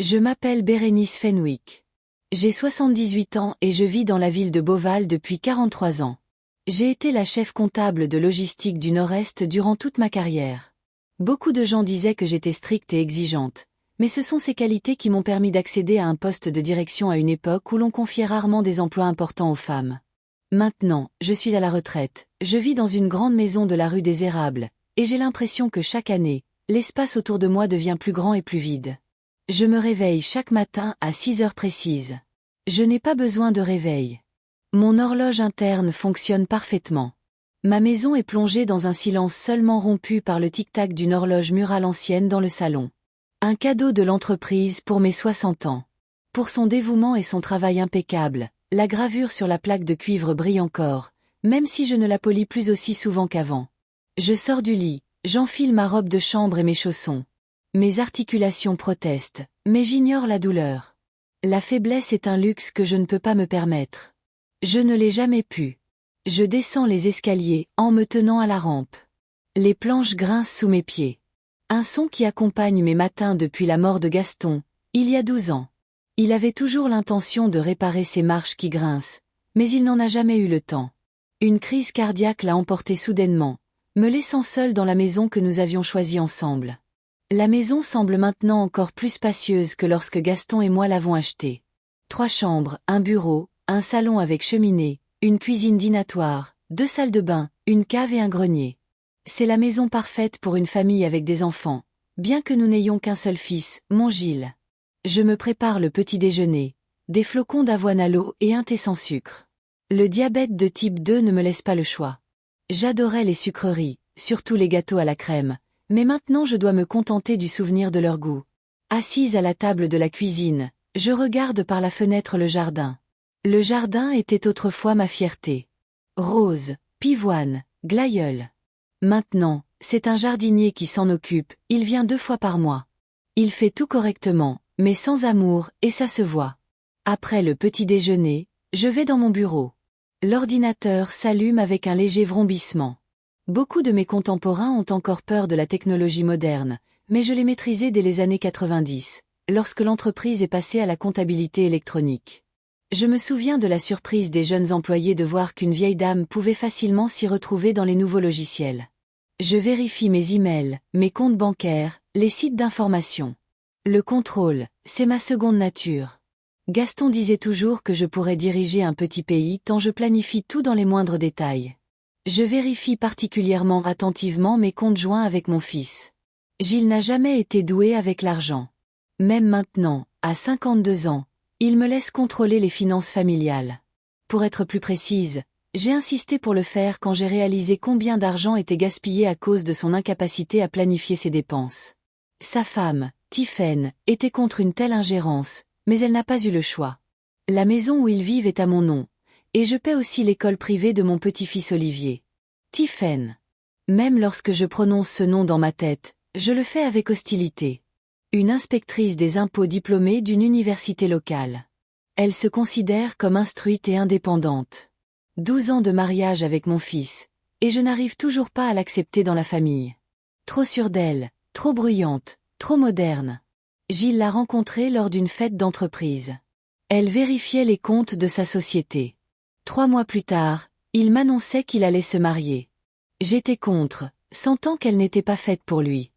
Je m'appelle Bérénice Fenwick. J'ai 78 ans et je vis dans la ville de Beauval depuis 43 ans. J'ai été la chef comptable de logistique du Nord-Est durant toute ma carrière. Beaucoup de gens disaient que j'étais stricte et exigeante, mais ce sont ces qualités qui m'ont permis d'accéder à un poste de direction à une époque où l'on confiait rarement des emplois importants aux femmes. Maintenant, je suis à la retraite, je vis dans une grande maison de la rue des Érables, et j'ai l'impression que chaque année, l'espace autour de moi devient plus grand et plus vide. Je me réveille chaque matin à 6 heures précises. Je n'ai pas besoin de réveil. Mon horloge interne fonctionne parfaitement. Ma maison est plongée dans un silence seulement rompu par le tic-tac d'une horloge murale ancienne dans le salon. Un cadeau de l'entreprise pour mes 60 ans. Pour son dévouement et son travail impeccable, la gravure sur la plaque de cuivre brille encore, même si je ne la polis plus aussi souvent qu'avant. Je sors du lit, j'enfile ma robe de chambre et mes chaussons. Mes articulations protestent, mais j'ignore la douleur. La faiblesse est un luxe que je ne peux pas me permettre. Je ne l'ai jamais pu. Je descends les escaliers en me tenant à la rampe. Les planches grincent sous mes pieds. Un son qui accompagne mes matins depuis la mort de Gaston, il y a 12 ans. Il avait toujours l'intention de réparer ces marches qui grincent, mais il n'en a jamais eu le temps. Une crise cardiaque l'a emporté soudainement, me laissant seule dans la maison que nous avions choisie ensemble. La maison semble maintenant encore plus spacieuse que lorsque Gaston et moi l'avons achetée. 3 chambres, un bureau, un salon avec cheminée, une cuisine dînatoire, 2 salles de bain, une cave et un grenier. C'est la maison parfaite pour une famille avec des enfants, bien que nous n'ayons qu'un seul fils, mon Gilles. Je me prépare le petit déjeuner, des flocons d'avoine à l'eau et un thé sans sucre. Le diabète de type 2 ne me laisse pas le choix. J'adorais les sucreries, surtout les gâteaux à la crème, mais maintenant je dois me contenter du souvenir de leur goût. Assise à la table de la cuisine, je regarde par la fenêtre le jardin. Le jardin était autrefois ma fierté. Roses, pivoines, glaïeuls. Maintenant, c'est un jardinier qui s'en occupe, il vient 2 fois par mois. Il fait tout correctement, mais sans amour, et ça se voit. Après le petit déjeuner, je vais dans mon bureau. L'ordinateur s'allume avec un léger vrombissement. Beaucoup de mes contemporains ont encore peur de la technologie moderne, mais je l'ai maîtrisée dès les années 90, lorsque l'entreprise est passée à la comptabilité électronique. Je me souviens de la surprise des jeunes employés de voir qu'une vieille dame pouvait facilement s'y retrouver dans les nouveaux logiciels. Je vérifie mes emails, mes comptes bancaires, les sites d'information. Le contrôle, c'est ma seconde nature. Gaston disait toujours que je pourrais diriger un petit pays tant je planifie tout dans les moindres détails. Je vérifie particulièrement attentivement mes comptes joints avec mon fils. Gilles n'a jamais été doué avec l'argent. Même maintenant, à 52 ans, il me laisse contrôler les finances familiales. Pour être plus précise, j'ai insisté pour le faire quand j'ai réalisé combien d'argent était gaspillé à cause de son incapacité à planifier ses dépenses. Sa femme, Tiffaine, était contre une telle ingérence, mais elle n'a pas eu le choix. La maison où ils vivent est à mon nom, et je paie aussi l'école privée de mon petit-fils Olivier. Tiffaine. Même lorsque je prononce ce nom dans ma tête, je le fais avec hostilité. Une inspectrice des impôts diplômée d'une université locale. Elle se considère comme instruite et indépendante. 12 ans de mariage avec mon fils, et je n'arrive toujours pas à l'accepter dans la famille. Trop sûre d'elle, trop bruyante, trop moderne. Gilles l'a rencontrée lors d'une fête d'entreprise. Elle vérifiait les comptes de sa société. 3 mois plus tard, il m'annonçait qu'il allait se marier. J'étais contre, sentant qu'elle n'était pas faite pour lui.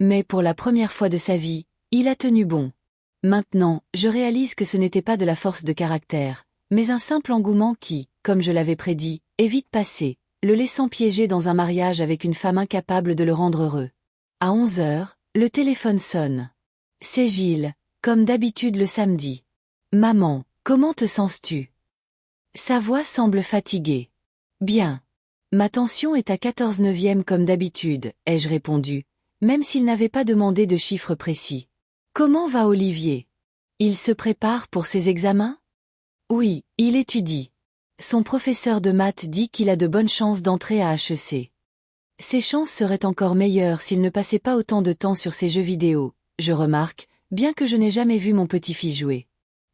Mais pour la première fois de sa vie, il a tenu bon. Maintenant, je réalise que ce n'était pas de la force de caractère, mais un simple engouement qui, comme je l'avais prédit, est vite passé, le laissant piégé dans un mariage avec une femme incapable de le rendre heureux. À 11 heures, le téléphone sonne. C'est Gilles, comme d'habitude le samedi. « Maman, comment te sens-tu » Sa voix semble fatiguée. « Bien. Ma tension est à 14/9 comme d'habitude, ai-je répondu, même s'il n'avait pas demandé de chiffre précis. « Comment va Olivier ? Il se prépare pour ses examens ? » Oui, il étudie. Son professeur de maths dit qu'il a de bonnes chances d'entrer à HEC. Ses chances seraient encore meilleures s'il ne passait pas autant de temps sur ses jeux vidéo, je remarque, bien que je n'ai jamais vu mon petit-fils jouer.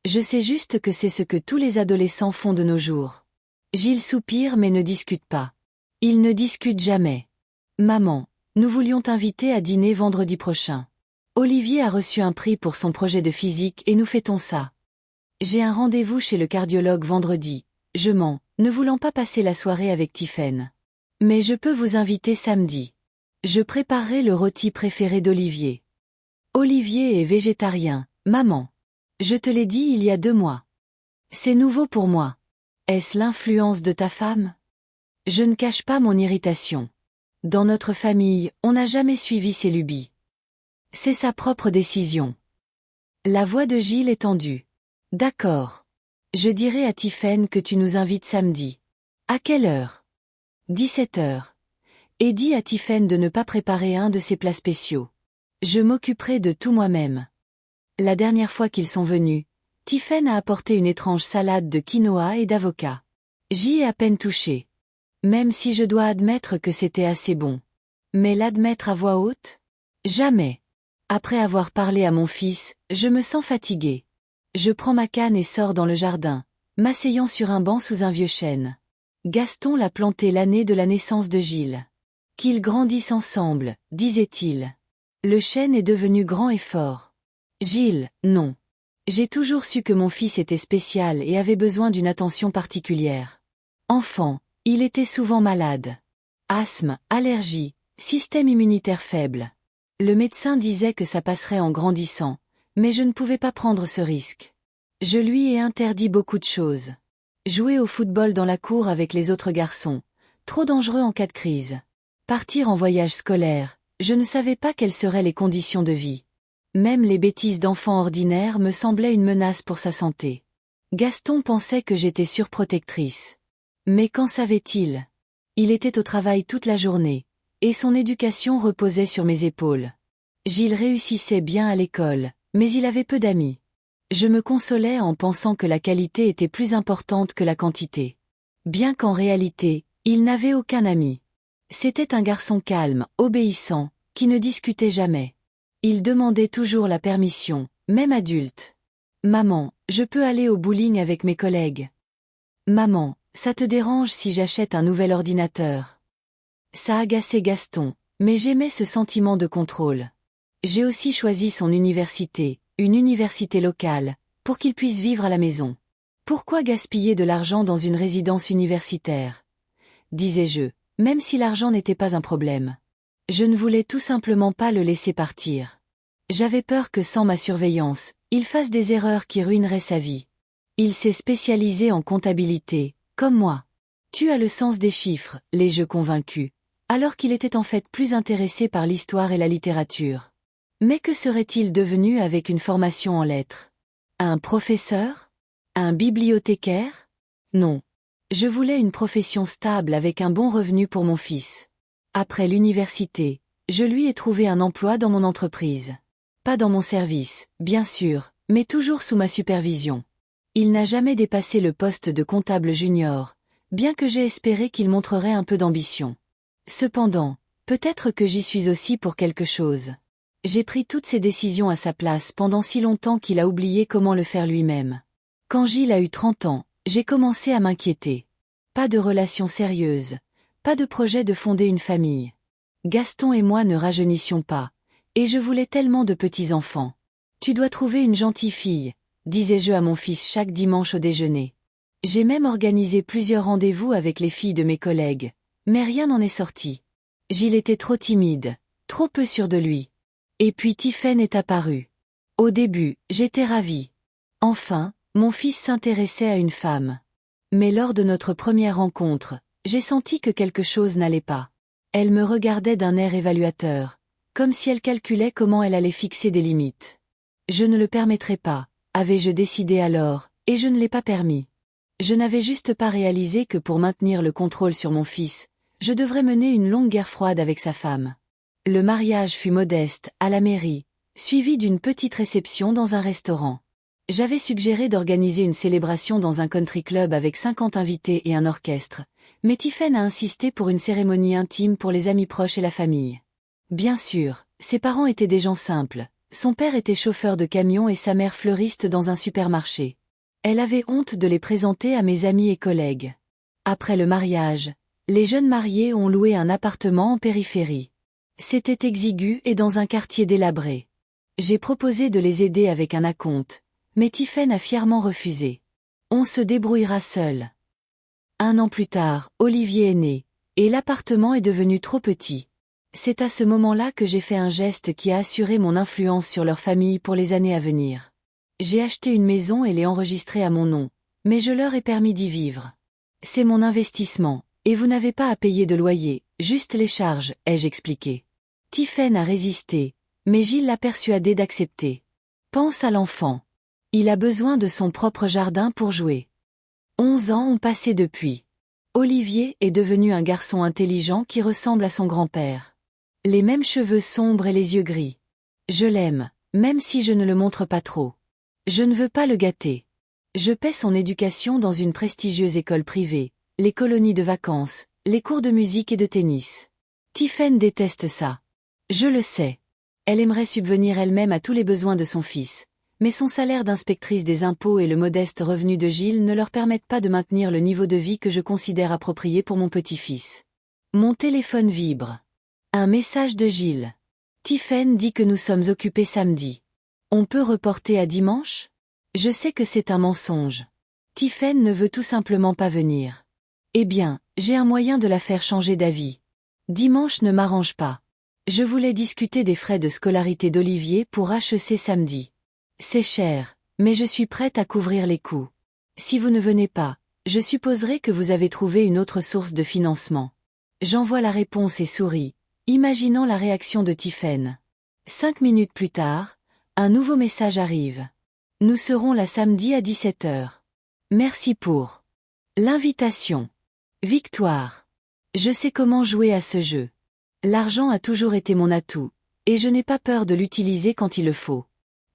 Je sais juste que c'est ce que tous les adolescents font de nos jours. Gilles soupire mais ne discute pas. Il ne discute jamais. Maman, nous voulions t'inviter à dîner vendredi prochain. Olivier a reçu un prix pour son projet de physique et nous fêtons ça. J'ai un rendez-vous chez le cardiologue vendredi. Je mens, ne voulant pas passer la soirée avec Tiphaine. Mais je peux vous inviter samedi. Je préparerai le rôti préféré d'Olivier. Olivier est végétarien, maman. Je te l'ai dit il y a 2 mois. C'est nouveau pour moi. Est-ce l'influence de ta femme? Je ne cache pas mon irritation. Dans notre famille, on n'a jamais suivi ses lubies. C'est sa propre décision. La voix de Gilles est tendue. D'accord. Je dirai à Tiphaine que tu nous invites samedi. À quelle heure? 17h. Et dis à Tiphaine de ne pas préparer un de ses plats spéciaux. Je m'occuperai de tout moi-même. La dernière fois qu'ils sont venus, Tiphaine a apporté une étrange salade de quinoa et d'avocat. J'y ai à peine touché. Même si je dois admettre que c'était assez bon. Mais l'admettre à voix haute? Jamais. Après avoir parlé à mon fils, je me sens fatiguée. Je prends ma canne et sors dans le jardin, m'asseyant sur un banc sous un vieux chêne. Gaston l'a planté l'année de la naissance de Gilles. Qu'ils grandissent ensemble, disait-il. Le chêne est devenu grand et fort. Gilles, non. J'ai toujours su que mon fils était spécial et avait besoin d'une attention particulière. Enfant, il était souvent malade. Asthme, allergie, système immunitaire faible. Le médecin disait que ça passerait en grandissant, mais je ne pouvais pas prendre ce risque. Je lui ai interdit beaucoup de choses. Jouer au football dans la cour avec les autres garçons, trop dangereux en cas de crise. Partir en voyage scolaire, je ne savais pas quelles seraient les conditions de vie. Même les bêtises d'enfants ordinaires me semblaient une menace pour sa santé. Gaston pensait que j'étais surprotectrice. Mais qu'en savait-il? Il était au travail toute la journée, et son éducation reposait sur mes épaules. Gilles réussissait bien à l'école, mais il avait peu d'amis. Je me consolais en pensant que la qualité était plus importante que la quantité. Bien qu'en réalité, il n'avait aucun ami. C'était un garçon calme, obéissant, qui ne discutait jamais. Il demandait toujours la permission, même adulte. Maman, je peux aller au bowling avec mes collègues. Maman, ça te dérange si j'achète un nouvel ordinateur? Ça agaçait Gaston, mais j'aimais ce sentiment de contrôle. J'ai aussi choisi son université, une université locale, pour qu'il puisse vivre à la maison. Pourquoi gaspiller de l'argent dans une résidence universitaire? Disais-je, même si l'argent n'était pas un problème. Je ne voulais tout simplement pas le laisser partir. J'avais peur que sans ma surveillance, il fasse des erreurs qui ruineraient sa vie. Il s'est spécialisé en comptabilité, comme moi. Tu as le sens des chiffres, l'ai-je convaincu, alors qu'il était en fait plus intéressé par l'histoire et la littérature. Mais que serait-il devenu avec une formation en lettres? Un professeur? Un bibliothécaire? Non. Je voulais une profession stable avec un bon revenu pour mon fils. Après l'université, je lui ai trouvé un emploi dans mon entreprise. Pas dans mon service, bien sûr, mais toujours sous ma supervision. Il n'a jamais dépassé le poste de comptable junior, bien que j'ai espéré qu'il montrerait un peu d'ambition. Cependant, peut-être que j'y suis aussi pour quelque chose. J'ai pris toutes ces décisions à sa place pendant si longtemps qu'il a oublié comment le faire lui-même. Quand Gilles a eu 30 ans, j'ai commencé à m'inquiéter. Pas de relation sérieuse, pas de projet de fonder une famille. Gaston et moi ne rajeunissions pas, et je voulais tellement de petits-enfants. Tu dois trouver une gentille fille, disais-je à mon fils chaque dimanche au déjeuner. J'ai même organisé plusieurs rendez-vous avec les filles de mes collègues, mais rien n'en est sorti. Gilles était trop timide, trop peu sûr de lui. Et puis Tiphaine est apparue. Au début, j'étais ravie. Enfin, mon fils s'intéressait à une femme. Mais lors de notre première rencontre, j'ai senti que quelque chose n'allait pas. Elle me regardait d'un air évaluateur, comme si elle calculait comment elle allait fixer des limites. Je ne le permettrai pas, avais-je décidé alors, et je ne l'ai pas permis. Je n'avais juste pas réalisé que pour maintenir le contrôle sur mon fils, je devrais mener une longue guerre froide avec sa femme. Le mariage fut modeste, à la mairie, suivi d'une petite réception dans un restaurant. J'avais suggéré d'organiser une célébration dans un country club avec 50 invités et un orchestre, mais Tiphaine a insisté pour une cérémonie intime pour les amis proches et la famille. Bien sûr, ses parents étaient des gens simples, son père était chauffeur de camion et sa mère fleuriste dans un supermarché. Elle avait honte de les présenter à mes amis et collègues. Après le mariage, les jeunes mariés ont loué un appartement en périphérie. C'était exigu et dans un quartier délabré. J'ai proposé de les aider avec un acompte, mais Tiphaine a fièrement refusé. On se débrouillera seul. 1 an plus tard, Olivier est né, et l'appartement est devenu trop petit. C'est à ce moment-là que j'ai fait un geste qui a assuré mon influence sur leur famille pour les années à venir. J'ai acheté une maison et l'ai enregistrée à mon nom, mais je leur ai permis d'y vivre. C'est mon investissement, et vous n'avez pas à payer de loyer, juste les charges, ai-je expliqué. Tiphaine a résisté, mais Gilles l'a persuadé d'accepter. Pense à l'enfant. Il a besoin de son propre jardin pour jouer. 11 ans ont passé depuis. Olivier est devenu un garçon intelligent qui ressemble à son grand-père. Les mêmes cheveux sombres et les yeux gris. Je l'aime, même si je ne le montre pas trop. Je ne veux pas le gâter. Je paie son éducation dans une prestigieuse école privée, les colonies de vacances, les cours de musique et de tennis. Tiphaine déteste ça. Je le sais. Elle aimerait subvenir elle-même à tous les besoins de son fils, mais son salaire d'inspectrice des impôts et le modeste revenu de Gilles ne leur permettent pas de maintenir le niveau de vie que je considère approprié pour mon petit-fils. Mon téléphone vibre. Un message de Gilles. Tiphaine dit que nous sommes occupés samedi. On peut reporter à dimanche ? Je sais que c'est un mensonge. Tiphaine ne veut tout simplement pas venir. Eh bien, j'ai un moyen de la faire changer d'avis. Dimanche ne m'arrange pas. Je voulais discuter des frais de scolarité d'Olivier pour HEC samedi. C'est cher, mais je suis prête à couvrir les coûts. Si vous ne venez pas, je supposerai que vous avez trouvé une autre source de financement. J'envoie la réponse et souris, imaginant la réaction de Tiphaine. 5 minutes plus tard, un nouveau message arrive. Nous serons là samedi à 17h. Merci pour l'invitation. Victoire. Je sais comment jouer à ce jeu. L'argent a toujours été mon atout, et je n'ai pas peur de l'utiliser quand il le faut.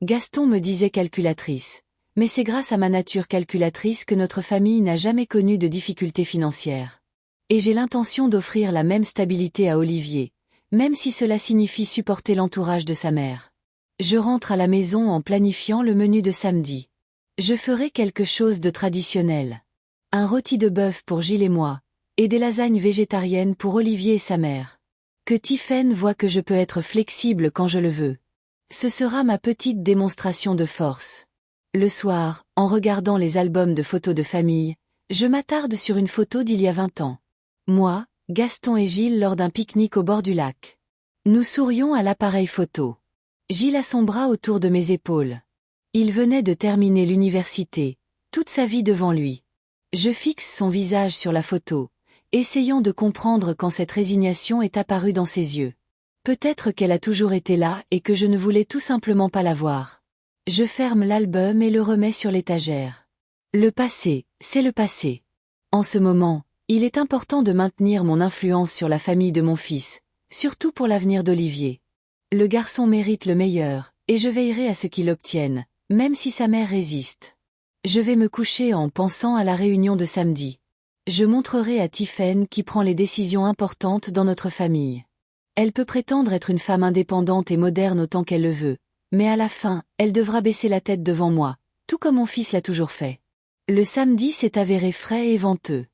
Gaston me disait calculatrice, mais c'est grâce à ma nature calculatrice que notre famille n'a jamais connu de difficultés financières. Et j'ai l'intention d'offrir la même stabilité à Olivier, même si cela signifie supporter l'entourage de sa mère. Je rentre à la maison en planifiant le menu de samedi. Je ferai quelque chose de traditionnel. Un rôti de bœuf pour Gilles et moi, et des lasagnes végétariennes pour Olivier et sa mère. Que Tiphaine voit que je peux être flexible quand je le veux. Ce sera ma petite démonstration de force. Le soir, en regardant les albums de photos de famille, je m'attarde sur une photo d'il y a 20 ans. Moi, Gaston et Gilles lors d'un pique-nique au bord du lac. Nous sourions à l'appareil photo. Gilles a son bras autour de mes épaules. Il venait de terminer l'université, toute sa vie devant lui. Je fixe son visage sur la photo, essayant de comprendre quand cette résignation est apparue dans ses yeux. Peut-être qu'elle a toujours été là et que je ne voulais tout simplement pas la voir. Je ferme l'album et le remets sur l'étagère. Le passé, c'est le passé. En ce moment, il est important de maintenir mon influence sur la famille de mon fils, surtout pour l'avenir d'Olivier. Le garçon mérite le meilleur, et je veillerai à ce qu'il obtienne, même si sa mère résiste. Je vais me coucher en pensant à la réunion de samedi. Je montrerai à Tiphaine qui prend les décisions importantes dans notre famille. Elle peut prétendre être une femme indépendante et moderne autant qu'elle le veut, mais à la fin, elle devra baisser la tête devant moi, tout comme mon fils l'a toujours fait. Le samedi s'est avéré frais et venteux.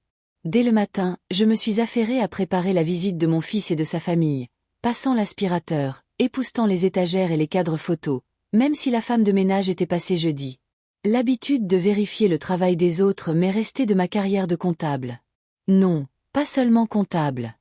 Dès le matin, je me suis affairée à préparer la visite de mon fils et de sa famille, passant l'aspirateur, époussetant les étagères et les cadres photos, même si la femme de ménage était passée jeudi. L'habitude de vérifier le travail des autres m'est restée de ma carrière de comptable. Non, pas seulement comptable.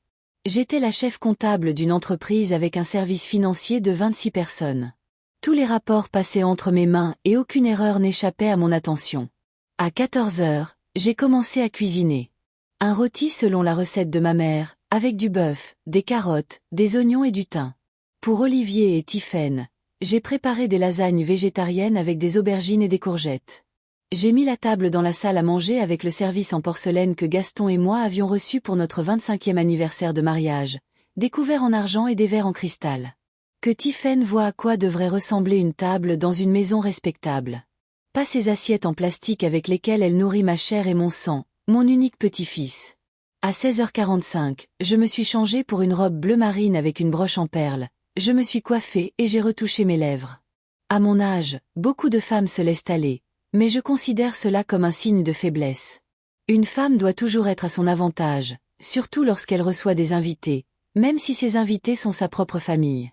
J'étais la chef comptable d'une entreprise avec un service financier de 26 personnes. Tous les rapports passaient entre mes mains et aucune erreur n'échappait à mon attention. À 14h, j'ai commencé à cuisiner. Un rôti selon la recette de ma mère, avec du bœuf, des carottes, des oignons et du thym. Pour Olivier et Tiphaine, j'ai préparé des lasagnes végétariennes avec des aubergines et des courgettes. J'ai mis la table dans la salle à manger avec le service en porcelaine que Gaston et moi avions reçu pour notre 25e anniversaire de mariage, des couverts en argent et des verres en cristal. Que Tiphaine voit à quoi devrait ressembler une table dans une maison respectable. Pas ces assiettes en plastique avec lesquelles elle nourrit ma chair et mon sang, mon unique petit-fils. À 16h45, je me suis changée pour une robe bleu marine avec une broche en perles, je me suis coiffée et j'ai retouché mes lèvres. À mon âge, beaucoup de femmes se laissent aller, mais je considère cela comme un signe de faiblesse. Une femme doit toujours être à son avantage, surtout lorsqu'elle reçoit des invités, même si ces invités sont sa propre famille.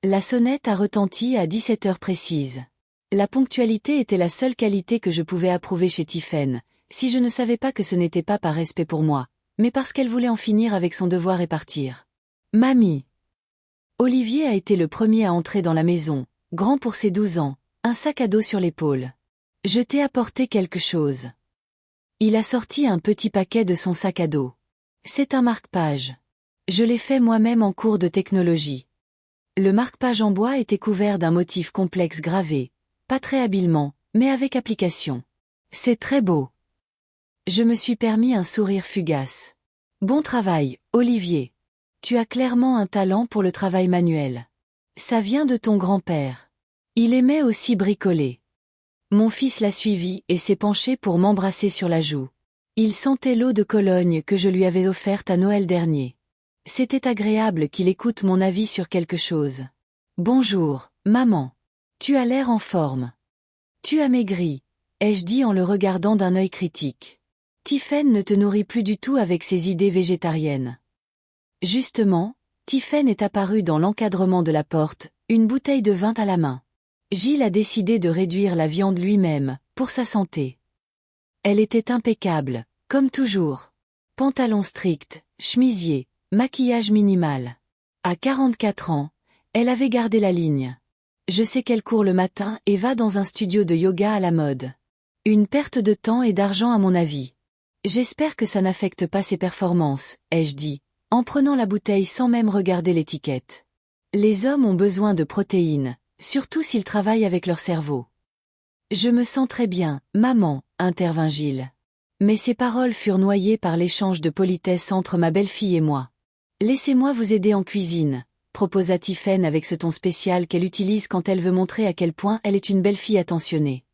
La sonnette a retenti à 17 heures précises. La ponctualité était la seule qualité que je pouvais approuver chez Tiphaine, si je ne savais pas que ce n'était pas par respect pour moi, mais parce qu'elle voulait en finir avec son devoir et partir. Mamie. Olivier a été le premier à entrer dans la maison, grand pour ses 12 ans, un sac à dos sur l'épaule. Je t'ai apporté quelque chose. Il a sorti un petit paquet de son sac à dos. C'est un marque-page. Je l'ai fait moi-même en cours de technologie. Le marque-page en bois était couvert d'un motif complexe gravé, pas très habilement, mais avec application. C'est très beau. Je me suis permis un sourire fugace. Bon travail, Olivier. Tu as clairement un talent pour le travail manuel. Ça vient de ton grand-père. Il aimait aussi bricoler. Mon fils l'a suivi et s'est penché pour m'embrasser sur la joue. Il sentait l'eau de Cologne que je lui avais offerte à Noël dernier. C'était agréable qu'il écoute mon avis sur quelque chose. Bonjour, maman. Tu as l'air en forme. Tu as maigri, ai-je dit en le regardant d'un œil critique. Tiphaine ne te nourrit plus du tout avec ses idées végétariennes. Justement, Tiphaine est apparue dans l'encadrement de la porte, une bouteille de vin à la main. Gilles a décidé de réduire la viande lui-même, pour sa santé. Elle était impeccable, comme toujours. Pantalon strict, chemisier, maquillage minimal. À 44 ans, elle avait gardé la ligne. Je sais qu'elle court le matin et va dans un studio de yoga à la mode. Une perte de temps et d'argent à mon avis. J'espère que ça n'affecte pas ses performances, ai-je dit, en prenant la bouteille sans même regarder l'étiquette. Les hommes ont besoin de protéines, surtout s'ils travaillent avec leur cerveau. Je me sens très bien, maman, intervint Gilles. Mais ces paroles furent noyées par l'échange de politesse entre ma belle-fille et moi. Laissez-moi vous aider en cuisine, proposa Tiphaine avec ce ton spécial qu'elle utilise quand elle veut montrer à quel point elle est une belle-fille attentionnée.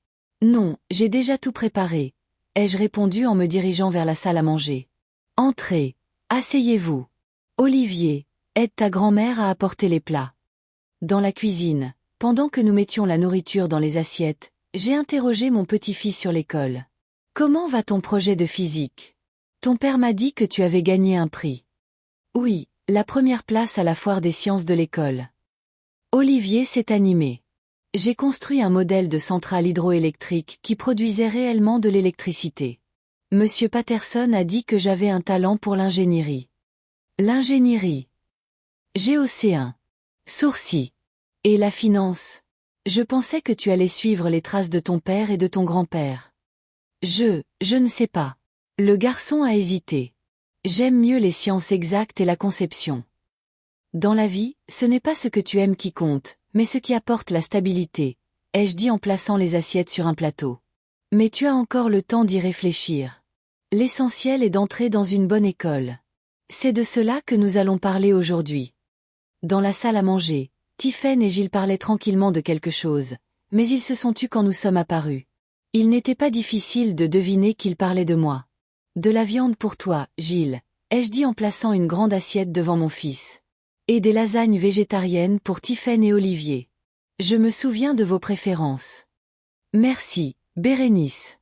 Non, j'ai déjà tout préparé, ai-je répondu en me dirigeant vers la salle à manger. Entrez, asseyez-vous. Olivier, aide ta grand-mère à apporter les plats. Dans la cuisine, pendant que nous mettions la nourriture dans les assiettes, j'ai interrogé mon petit-fils sur l'école. Comment va ton projet de physique? Ton père m'a dit que tu avais gagné un prix. Oui, la première place à la foire des sciences de l'école. Olivier s'est animé. J'ai construit un modèle de centrale hydroélectrique qui produisait réellement de l'électricité. Monsieur Patterson a dit que j'avais un talent pour l'ingénierie. L'ingénierie. Géocéen. Sourcils. Et la finance. Je pensais que tu allais suivre les traces de ton père et de ton grand-père. Je ne sais pas. Le garçon a hésité. J'aime mieux les sciences exactes et la conception. Dans la vie, ce n'est pas ce que tu aimes qui compte, mais ce qui apporte la stabilité, ai-je dit en plaçant les assiettes sur un plateau. Mais tu as encore le temps d'y réfléchir. L'essentiel est d'entrer dans une bonne école. C'est de cela que nous allons parler aujourd'hui. Dans la salle à manger, Tiphaine et Gilles parlaient tranquillement de quelque chose, mais ils se sont tus quand nous sommes apparus. Il n'était pas difficile de deviner qu'ils parlaient de moi. De la viande pour toi, Gilles, ai-je dit en plaçant une grande assiette devant mon fils. Et des lasagnes végétariennes pour Tiphaine et Olivier. Je me souviens de vos préférences. Merci, Bérénice.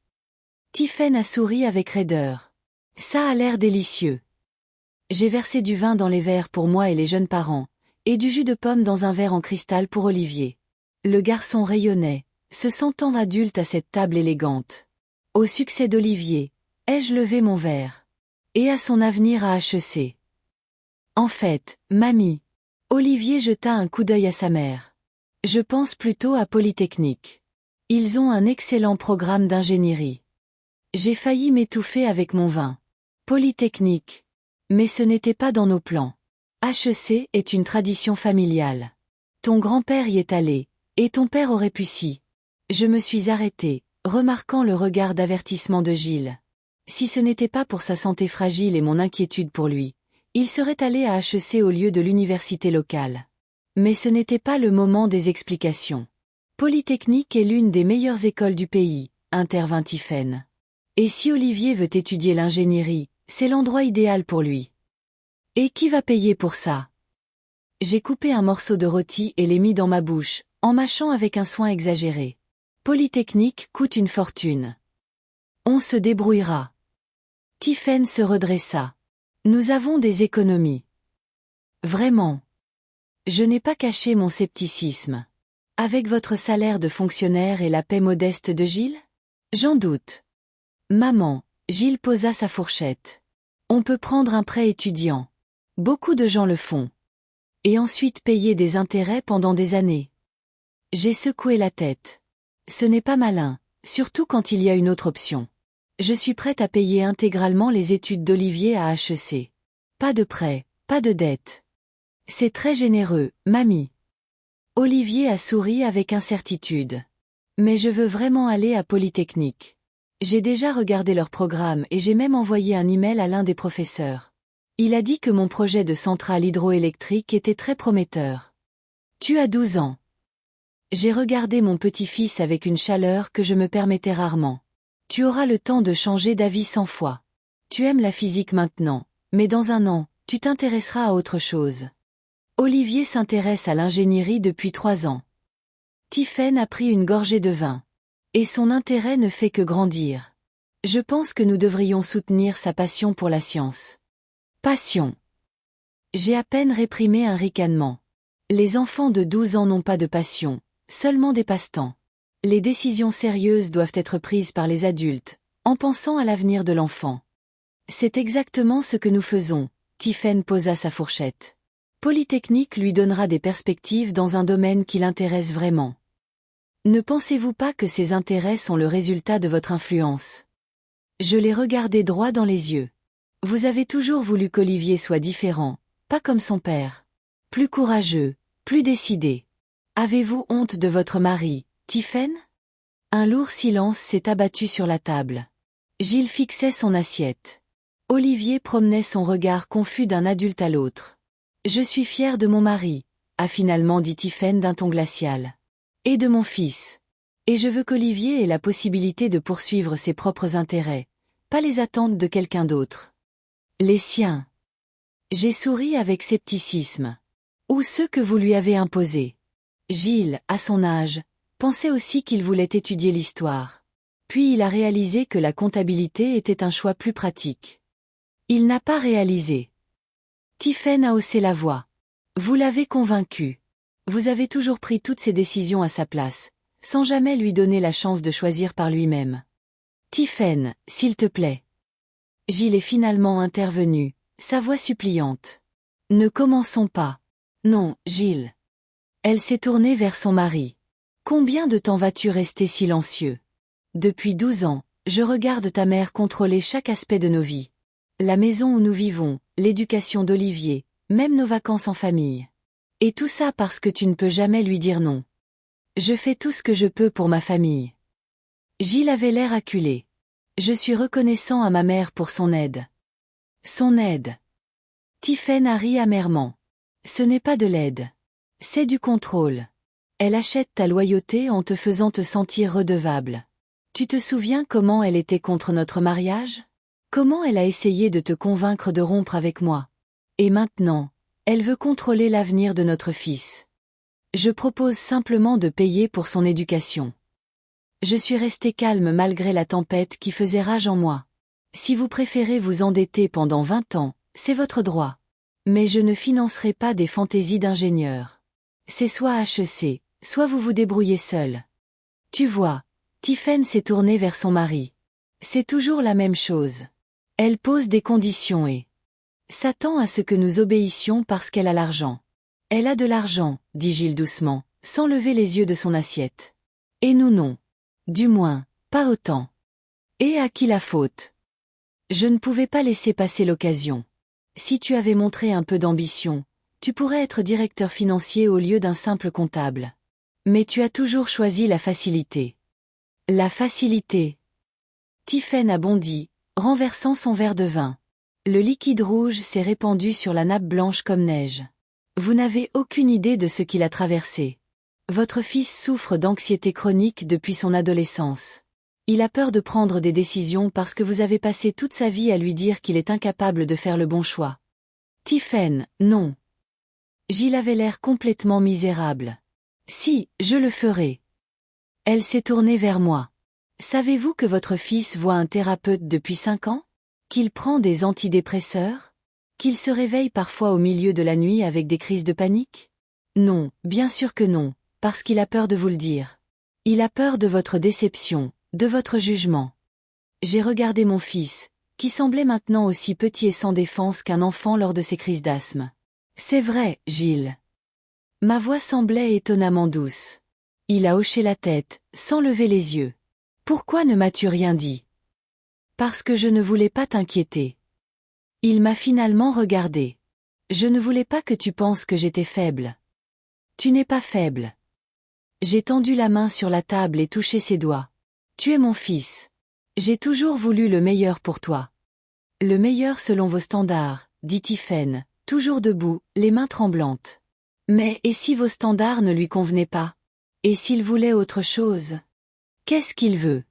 Tiphaine a souri avec raideur. Ça a l'air délicieux. J'ai versé du vin dans les verres pour moi et les jeunes parents, et du jus de pomme dans un verre en cristal pour Olivier. Le garçon rayonnait, se sentant adulte à cette table élégante. Au succès d'Olivier, ai-je levé mon verre. Et à son avenir à HEC. En fait, mamie. Olivier jeta un coup d'œil à sa mère. Je pense plutôt à Polytechnique. Ils ont un excellent programme d'ingénierie. J'ai failli m'étouffer avec mon vin. Polytechnique. Mais ce n'était pas dans nos plans. HEC est une tradition familiale. Ton grand-père y est allé, et ton père aurait pu si. Je me suis arrêtée, remarquant le regard d'avertissement de Gilles. Si ce n'était pas pour sa santé fragile et mon inquiétude pour lui, il serait allé à HEC au lieu de l'université locale. Mais ce n'était pas le moment des explications. Polytechnique est l'une des meilleures écoles du pays, intervint Tiphaine. Et si Olivier veut étudier l'ingénierie, c'est l'endroit idéal pour lui. Et qui va payer pour ça? J'ai coupé un morceau de rôti et l'ai mis dans ma bouche, en mâchant avec un soin exagéré. Polytechnique coûte une fortune. On se débrouillera. Tiphaine se redressa. Nous avons des économies. Vraiment. Je n'ai pas caché mon scepticisme. Avec votre salaire de fonctionnaire et la paie modeste de Gilles? J'en doute. Maman, Gilles posa sa fourchette. On peut prendre un prêt étudiant. Beaucoup de gens le font. Et ensuite payer des intérêts pendant des années. J'ai secoué la tête. Ce n'est pas malin, surtout quand il y a une autre option. Je suis prête à payer intégralement les études d'Olivier à HEC. Pas de prêt, pas de dette. C'est très généreux, mamie. Olivier a souri avec incertitude. Mais je veux vraiment aller à Polytechnique. J'ai déjà regardé leur programme et j'ai même envoyé un email à l'un des professeurs. Il a dit que mon projet de centrale hydroélectrique était très prometteur. Tu as 12 ans. J'ai regardé mon petit-fils avec une chaleur que je me permettais rarement. Tu auras le temps de changer d'avis 100 fois. Tu aimes la physique maintenant, mais dans un an, tu t'intéresseras à autre chose. Olivier s'intéresse à l'ingénierie depuis 3 ans. Tiphaine a pris une gorgée de vin. Et son intérêt ne fait que grandir. Je pense que nous devrions soutenir sa passion pour la science. Passion. J'ai à peine réprimé un ricanement. Les enfants de 12 ans n'ont pas de passion, seulement des passe-temps. Les décisions sérieuses doivent être prises par les adultes, en pensant à l'avenir de l'enfant. C'est exactement ce que nous faisons, Tiphaine posa sa fourchette. Polytechnique lui donnera des perspectives dans un domaine qui l'intéresse vraiment. Ne pensez-vous pas que ces intérêts sont le résultat de votre influence? Je l'ai regardé droit dans les yeux. Vous avez toujours voulu qu'Olivier soit différent, pas comme son père. Plus courageux, plus décidé. Avez-vous honte de votre mari, Tiphaine? Un lourd silence s'est abattu sur la table. Gilles fixait son assiette. Olivier promenait son regard confus d'un adulte à l'autre. Je suis fière de mon mari, a finalement dit Tiphaine d'un ton glacial. Et de mon fils. Et je veux qu'Olivier ait la possibilité de poursuivre ses propres intérêts, pas les attentes de quelqu'un d'autre. Les siens. J'ai souri avec scepticisme. Ou ceux que vous lui avez imposés. Gilles, à son âge, pensait aussi qu'il voulait étudier l'histoire. Puis il a réalisé que la comptabilité était un choix plus pratique. Il n'a pas réalisé. Tiphaine a haussé la voix. Vous l'avez convaincu. Vous avez toujours pris toutes ces décisions à sa place, sans jamais lui donner la chance de choisir par lui-même. Tiphaine, s'il te plaît. Gilles est finalement intervenu, sa voix suppliante. Ne commençons pas. Non, Gilles. Elle s'est tournée vers son mari. Combien de temps vas-tu rester silencieux? Depuis 12 ans, je regarde ta mère contrôler chaque aspect de nos vies. La maison où nous vivons, l'éducation d'Olivier, même nos vacances en famille. Et tout ça parce que tu ne peux jamais lui dire non. Je fais tout ce que je peux pour ma famille. Gilles avait l'air acculé. Je suis reconnaissant à ma mère pour son aide. Son aide. Tiphaine a ri amèrement. Ce n'est pas de l'aide. C'est du contrôle. Elle achète ta loyauté en te faisant te sentir redevable. Tu te souviens comment elle était contre notre mariage? Comment elle a essayé de te convaincre de rompre avec moi? Et maintenant, elle veut contrôler l'avenir de notre fils. Je propose simplement de payer pour son éducation. Je suis resté calme malgré la tempête qui faisait rage en moi. Si vous préférez vous endetter pendant 20 ans, c'est votre droit. Mais je ne financerai pas des fantaisies d'ingénieur. C'est soit HEC, soit vous vous débrouillez seul. Tu vois, Tiphaine s'est tournée vers son mari. C'est toujours la même chose. Elle pose des conditions et s'attend à ce que nous obéissions parce qu'elle a l'argent. Elle a de l'argent, dit Gilles doucement, sans lever les yeux de son assiette. Et nous non. Du moins, pas autant. Et à qui la faute? Je ne pouvais pas laisser passer l'occasion. Si tu avais montré un peu d'ambition, tu pourrais être directeur financier au lieu d'un simple comptable. Mais tu as toujours choisi la facilité. La facilité. Tiphaine a bondi, renversant son verre de vin. Le liquide rouge s'est répandu sur la nappe blanche comme neige. Vous n'avez aucune idée de ce qu'il a traversé. Votre fils souffre d'anxiété chronique depuis son adolescence. Il a peur de prendre des décisions parce que vous avez passé toute sa vie à lui dire qu'il est incapable de faire le bon choix. Tiphaine, non. Gilles avait l'air complètement misérable. Si, je le ferai. Elle s'est tournée vers moi. Savez-vous que votre fils voit un thérapeute depuis 5 ans? Qu'il prend des antidépresseurs? Qu'il se réveille parfois au milieu de la nuit avec des crises de panique? Non, bien sûr que non, parce qu'il a peur de vous le dire. Il a peur de votre déception, de votre jugement. J'ai regardé mon fils, qui semblait maintenant aussi petit et sans défense qu'un enfant lors de ses crises d'asthme. C'est vrai, Gilles. Ma voix semblait étonnamment douce. Il a hoché la tête, sans lever les yeux. Pourquoi ne m'as-tu rien dit? Parce que je ne voulais pas t'inquiéter. Il m'a finalement regardé. Je ne voulais pas que tu penses que j'étais faible. Tu n'es pas faible. J'ai tendu la main sur la table et touché ses doigts. Tu es mon fils. J'ai toujours voulu le meilleur pour toi. Le meilleur selon vos standards, dit Tiphaine, toujours debout, les mains tremblantes. Mais et si vos standards ne lui convenaient pas? Et s'il voulait autre chose? Qu'est-ce qu'il veut?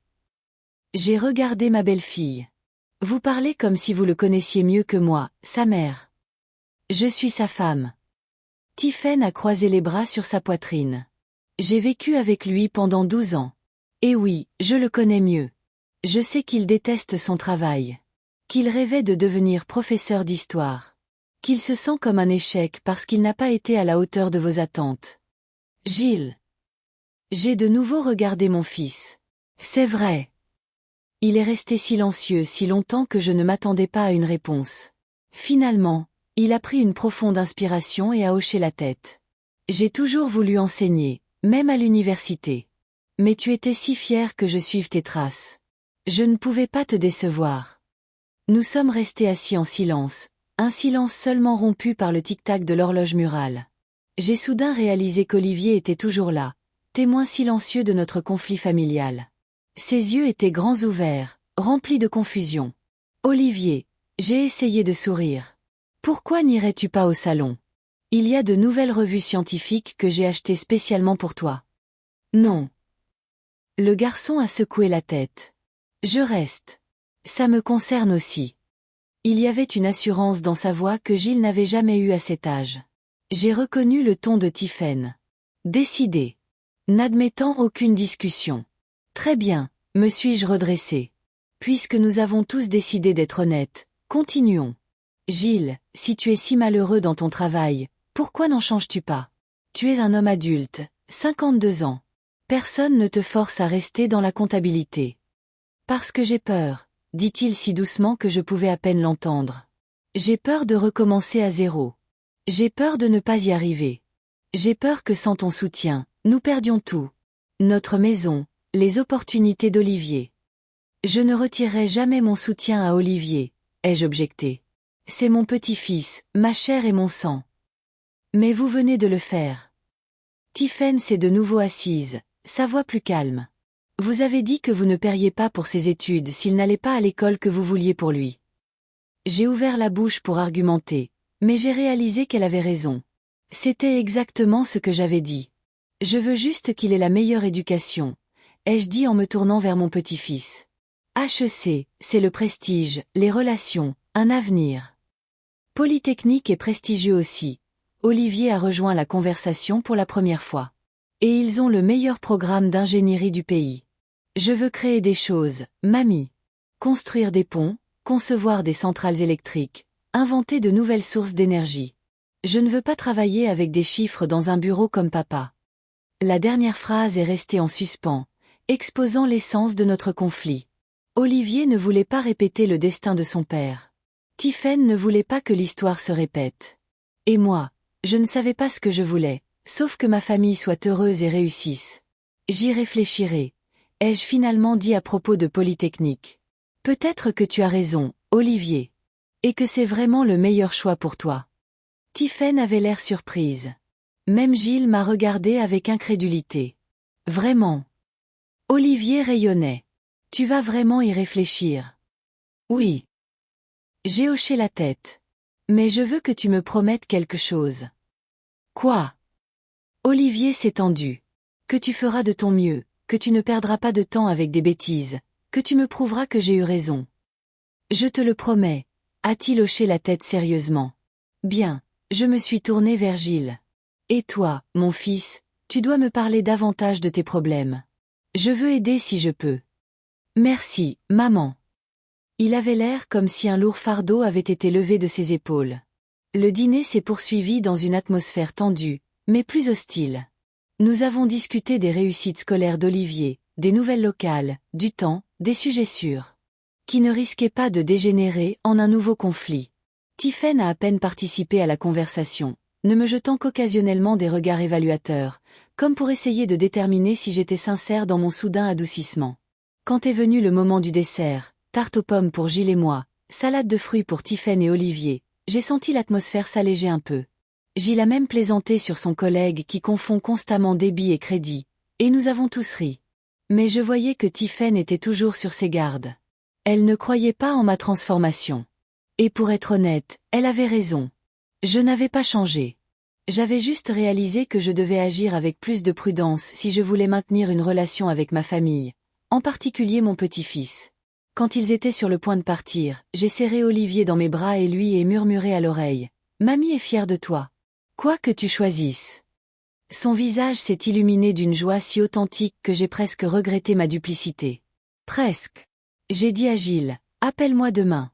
J'ai regardé ma belle-fille. Vous parlez comme si vous le connaissiez mieux que moi, sa mère. Je suis sa femme. Tiphaine a croisé les bras sur sa poitrine. J'ai vécu avec lui pendant 12 ans. Et oui, je le connais mieux. Je sais qu'il déteste son travail. Qu'il rêvait de devenir professeur d'histoire. Qu'il se sent comme un échec parce qu'il n'a pas été à la hauteur de vos attentes. Gilles. J'ai de nouveau regardé mon fils. C'est vrai. Il est resté silencieux si longtemps que je ne m'attendais pas à une réponse. Finalement, il a pris une profonde inspiration et a hoché la tête. J'ai toujours voulu enseigner, même à l'université. Mais tu étais si fier que je suive tes traces. Je ne pouvais pas te décevoir. Nous sommes restés assis en silence, un silence seulement rompu par le tic-tac de l'horloge murale. J'ai soudain réalisé qu'Olivier était toujours là, témoin silencieux de notre conflit familial. Ses yeux étaient grands ouverts, remplis de confusion. Olivier, j'ai essayé de sourire. Pourquoi n'irais-tu pas au salon? Il y a de nouvelles revues scientifiques que j'ai achetées spécialement pour toi. Non. Le garçon a secoué la tête. Je reste. Ça me concerne aussi. Il y avait une assurance dans sa voix que Gilles n'avait jamais eue à cet âge. J'ai reconnu le ton de Tiphaine. Décidé. N'admettant aucune discussion. Très bien, me suis-je redressé. Puisque nous avons tous décidé d'être honnêtes, continuons. Gilles, si tu es si malheureux dans ton travail, pourquoi n'en changes-tu pas? Tu es un homme adulte, 52 ans. Personne ne te force à rester dans la comptabilité. Parce que j'ai peur, dit-il si doucement que je pouvais à peine l'entendre. J'ai peur de recommencer à zéro. J'ai peur de ne pas y arriver. J'ai peur que sans ton soutien, nous perdions tout. Notre maison, les opportunités d'Olivier. Je ne retirerai jamais mon soutien à Olivier, ai-je objecté. C'est mon petit-fils, ma chair et mon sang. Mais vous venez de le faire. Tiphaine s'est de nouveau assise, sa voix plus calme. Vous avez dit que vous ne paieriez pas pour ses études s'il n'allait pas à l'école que vous vouliez pour lui. J'ai ouvert la bouche pour argumenter, mais j'ai réalisé qu'elle avait raison. C'était exactement ce que j'avais dit. Je veux juste qu'il ait la meilleure éducation, ai-je dit en me tournant vers mon petit-fils. HEC, c'est le prestige, les relations, un avenir. Polytechnique est prestigieux aussi. Olivier a rejoint la conversation pour la première fois. Et ils ont le meilleur programme d'ingénierie du pays. Je veux créer des choses, mamie. Construire des ponts, concevoir des centrales électriques, inventer de nouvelles sources d'énergie. Je ne veux pas travailler avec des chiffres dans un bureau comme papa. La dernière phrase est restée en suspens, exposant l'essence de notre conflit. Olivier ne voulait pas répéter le destin de son père. Tiphaine ne voulait pas que l'histoire se répète. Et moi, je ne savais pas ce que je voulais, sauf que ma famille soit heureuse et réussisse. J'y réfléchirai, ai-je finalement dit à propos de Polytechnique. Peut-être que tu as raison, Olivier. Et que c'est vraiment le meilleur choix pour toi. Tiphaine avait l'air surprise. Même Gilles m'a regardé avec incrédulité. Vraiment. Olivier rayonnait. Tu vas vraiment y réfléchir? Oui. J'ai hoché la tête. Mais je veux que tu me promettes quelque chose. Quoi? Olivier s'est tendu. Que tu feras de ton mieux, que tu ne perdras pas de temps avec des bêtises, que tu me prouveras que j'ai eu raison. Je te le promets, a-t-il hoché la tête sérieusement. Bien, je me suis tourné vers Gilles. Et toi, mon fils, tu dois me parler davantage de tes problèmes. Je veux aider si je peux. Merci, maman. Il avait l'air comme si un lourd fardeau avait été levé de ses épaules. Le dîner s'est poursuivi dans une atmosphère tendue, mais plus hostile. Nous avons discuté des réussites scolaires d'Olivier, des nouvelles locales, du temps, des sujets sûrs, qui ne risquaient pas de dégénérer en un nouveau conflit. Tiphaine a à peine participé à la conversation, ne me jetant qu'occasionnellement des regards évaluateurs, comme pour essayer de déterminer si j'étais sincère dans mon soudain adoucissement. Quand est venu le moment du dessert, tarte aux pommes pour Gilles et moi, salade de fruits pour Tiphaine et Olivier, j'ai senti l'atmosphère s'alléger un peu. Gilles a même plaisanté sur son collègue qui confond constamment débit et crédit, et nous avons tous ri. Mais je voyais que Tiphaine était toujours sur ses gardes. Elle ne croyait pas en ma transformation. Et pour être honnête, elle avait raison. Je n'avais pas changé. J'avais juste réalisé que je devais agir avec plus de prudence si je voulais maintenir une relation avec ma famille, en particulier mon petit-fils. Quand ils étaient sur le point de partir, j'ai serré Olivier dans mes bras et lui ai murmuré à l'oreille. « Mamie est fière de toi. Quoi que tu choisisses. » Son visage s'est illuminé d'une joie si authentique que j'ai presque regretté ma duplicité. Presque. J'ai dit à Gilles, « Appelle-moi demain.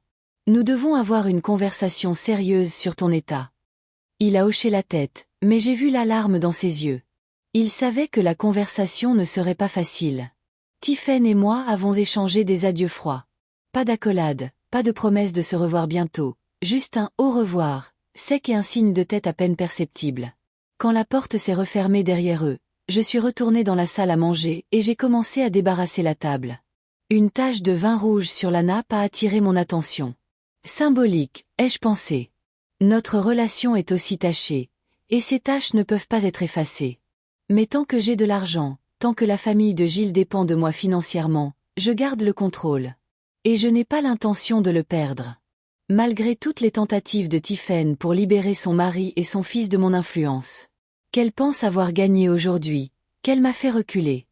Nous devons avoir une conversation sérieuse sur ton état. » Il a hoché la tête, mais j'ai vu l'alarme dans ses yeux. Il savait que la conversation ne serait pas facile. Tiphaine et moi avons échangé des adieux froids. Pas d'accolade, pas de promesse de se revoir bientôt, juste un « au revoir », sec et un signe de tête à peine perceptible. Quand la porte s'est refermée derrière eux, je suis retournée dans la salle à manger et j'ai commencé à débarrasser la table. Une tache de vin rouge sur la nappe a attiré mon attention. Symbolique, ai-je pensé. Notre relation est aussi tachée, et ces taches ne peuvent pas être effacées. Mais tant que j'ai de l'argent, tant que la famille de Gilles dépend de moi financièrement, je garde le contrôle. Et je n'ai pas l'intention de le perdre. Malgré toutes les tentatives de Tiphaine pour libérer son mari et son fils de mon influence. Qu'elle pense avoir gagné aujourd'hui, qu'elle m'a fait reculer.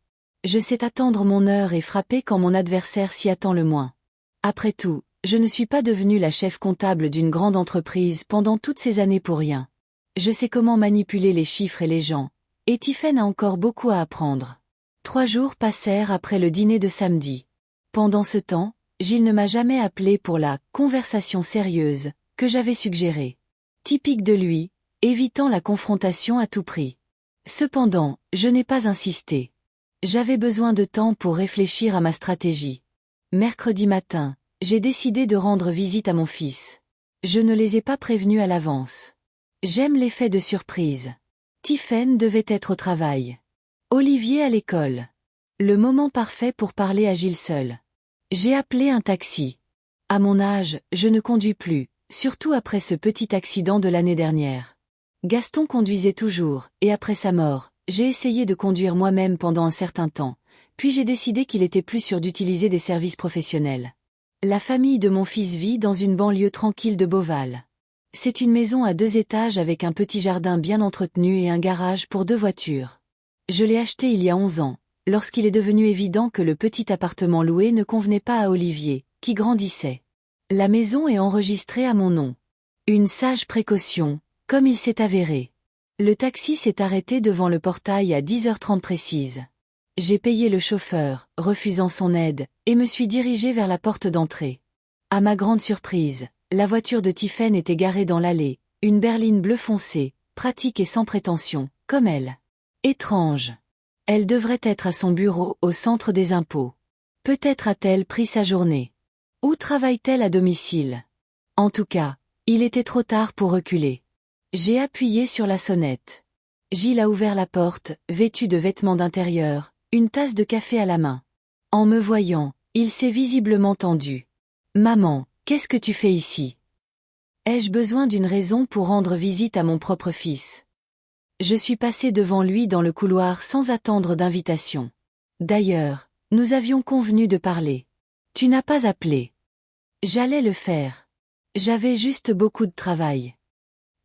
Je sais attendre mon heure et frapper quand mon adversaire s'y attend le moins. Après tout, je ne suis pas devenue la chef comptable d'une grande entreprise pendant toutes ces années pour rien. Je sais comment manipuler les chiffres et les gens, et Tiphaine a encore beaucoup à apprendre. 3 jours passèrent après le dîner de samedi. Pendant ce temps, Gilles ne m'a jamais appelé pour la « conversation sérieuse » que j'avais suggérée. Typique de lui, évitant la confrontation à tout prix. Cependant, je n'ai pas insisté. J'avais besoin de temps pour réfléchir à ma stratégie. Mercredi matin, j'ai décidé de rendre visite à mon fils. Je ne les ai pas prévenus à l'avance. J'aime l'effet de surprise. Tiphaine devait être au travail. Olivier à l'école. Le moment parfait pour parler à Gilles seul. J'ai appelé un taxi. À mon âge, je ne conduis plus, surtout après ce petit accident de l'année dernière. Gaston conduisait toujours, et après sa mort, j'ai essayé de conduire moi-même pendant un certain temps, puis j'ai décidé qu'il était plus sûr d'utiliser des services professionnels. La famille de mon fils vit dans une banlieue tranquille de Beauval. C'est une maison à 2 étages avec un petit jardin bien entretenu et un garage pour 2 voitures. Je l'ai acheté il y a 11 ans, lorsqu'il est devenu évident que le petit appartement loué ne convenait pas à Olivier, qui grandissait. La maison est enregistrée à mon nom. Une sage précaution, comme il s'est avéré. Le taxi s'est arrêté devant le portail à 10h30 précise. J'ai payé le chauffeur, refusant son aide, et me suis dirigé vers la porte d'entrée. À ma grande surprise, la voiture de Tiphaine était garée dans l'allée, une berline bleu foncé, pratique et sans prétention, comme elle. Étrange. Elle devrait être à son bureau au centre des impôts. Peut-être a-t-elle pris sa journée. Où travaille-t-elle à domicile? En tout cas, il était trop tard pour reculer. J'ai appuyé sur la sonnette. Gilles a ouvert la porte, vêtu de vêtements d'intérieur, une tasse de café à la main. En me voyant, il s'est visiblement tendu. « Maman, qu'est-ce que tu fais ici? Ai-je besoin d'une raison pour rendre visite à mon propre fils? » Je suis passé devant lui dans le couloir sans attendre d'invitation. D'ailleurs, nous avions convenu de parler. Tu n'as pas appelé. J'allais le faire. J'avais juste beaucoup de travail.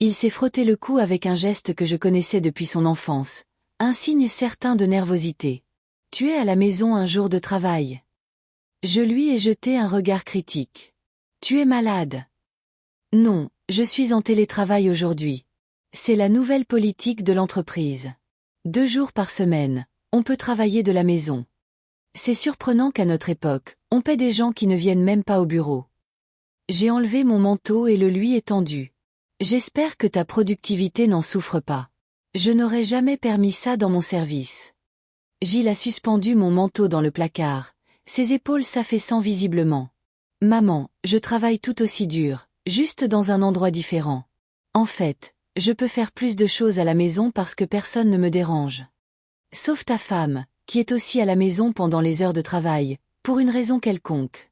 Il s'est frotté le cou avec un geste que je connaissais depuis son enfance, un signe certain de nervosité. Tu es à la maison un jour de travail. Je lui ai jeté un regard critique. Tu es malade? Non, je suis en télétravail aujourd'hui. C'est la nouvelle politique de l'entreprise. 2 jours par semaine, on peut travailler de la maison. C'est surprenant qu'à notre époque, on paie des gens qui ne viennent même pas au bureau. J'ai enlevé mon manteau et le lui ai tendu. J'espère que ta productivité n'en souffre pas. Je n'aurais jamais permis ça dans mon service. Gilles a suspendu mon manteau dans le placard, ses épaules s'affaissant visiblement. Maman, je travaille tout aussi dur, juste dans un endroit différent. En fait, je peux faire plus de choses à la maison parce que personne ne me dérange. Sauf ta femme, qui est aussi à la maison pendant les heures de travail, pour une raison quelconque.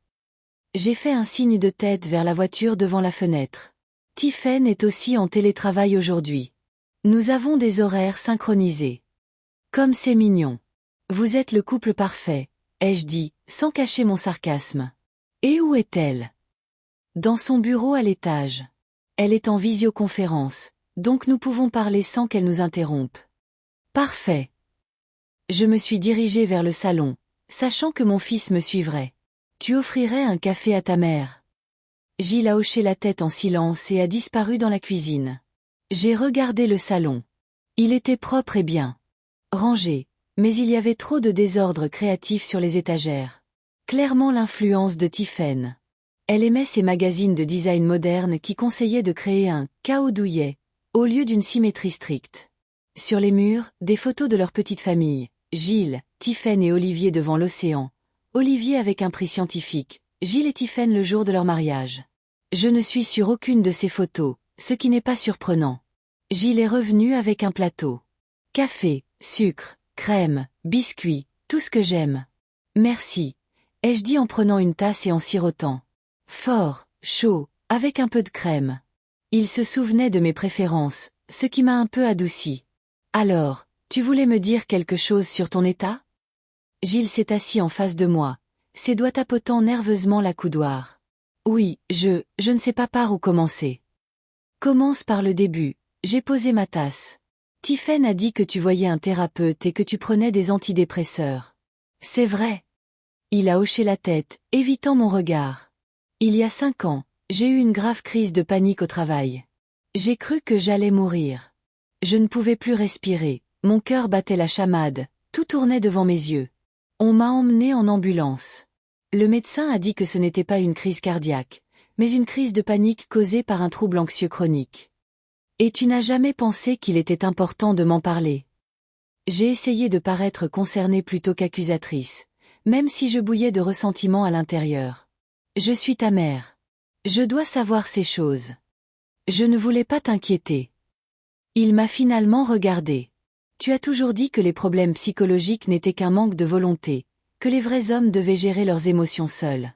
J'ai fait un signe de tête vers la voiture devant la fenêtre. Tiphaine est aussi en télétravail aujourd'hui. Nous avons des horaires synchronisés. Comme c'est mignon. Vous êtes le couple parfait, ai-je dit, sans cacher mon sarcasme. Et où est-elle? Dans son bureau à l'étage. Elle est en visioconférence, donc nous pouvons parler sans qu'elle nous interrompe. Parfait. Je me suis dirigée vers le salon, sachant que mon fils me suivrait. Tu offrirais un café à ta mère? Gilles a hoché la tête en silence et a disparu dans la cuisine. J'ai regardé le salon. Il était propre et bien rangé, mais il y avait trop de désordre créatif sur les étagères. Clairement l'influence de Tiphaine. Elle aimait ces magazines de design moderne qui conseillaient de créer un « chaos douillet » au lieu d'une symétrie stricte. Sur les murs, des photos de leur petite famille, Gilles, Tiphaine et Olivier devant l'océan. Olivier avec un prix scientifique, Gilles et Tiphaine le jour de leur mariage. Je ne suis sur aucune de ces photos, ce qui n'est pas surprenant. Gilles est revenu avec un plateau. Café, sucre, crème, biscuits, tout ce que j'aime. Merci, ai-je dit en prenant une tasse et en sirotant. Fort, chaud, avec un peu de crème. Il se souvenait de mes préférences, ce qui m'a un peu adouci. Alors, tu voulais me dire quelque chose sur ton état? Gilles s'est assis en face de moi, ses doigts tapotant nerveusement la coudoir. Oui, je ne sais pas par où commencer. Commence par le début, j'ai posé ma tasse. Tiphaine a dit que tu voyais un thérapeute et que tu prenais des antidépresseurs. C'est vrai. Il a hoché la tête, évitant mon regard. Il y a 5 ans, j'ai eu une grave crise de panique au travail. J'ai cru que j'allais mourir. Je ne pouvais plus respirer, mon cœur battait la chamade, tout tournait devant mes yeux. On m'a emmené en ambulance. Le médecin a dit que ce n'était pas une crise cardiaque, mais une crise de panique causée par un trouble anxieux chronique. Et tu n'as jamais pensé qu'il était important de m'en parler? J'ai essayé de paraître concernée plutôt qu'accusatrice, même si je bouillais de ressentiment à l'intérieur. Je suis ta mère. Je dois savoir ces choses. Je ne voulais pas t'inquiéter. Il m'a finalement regardé. Tu as toujours dit que les problèmes psychologiques n'étaient qu'un manque de volonté, que les vrais hommes devaient gérer leurs émotions seuls.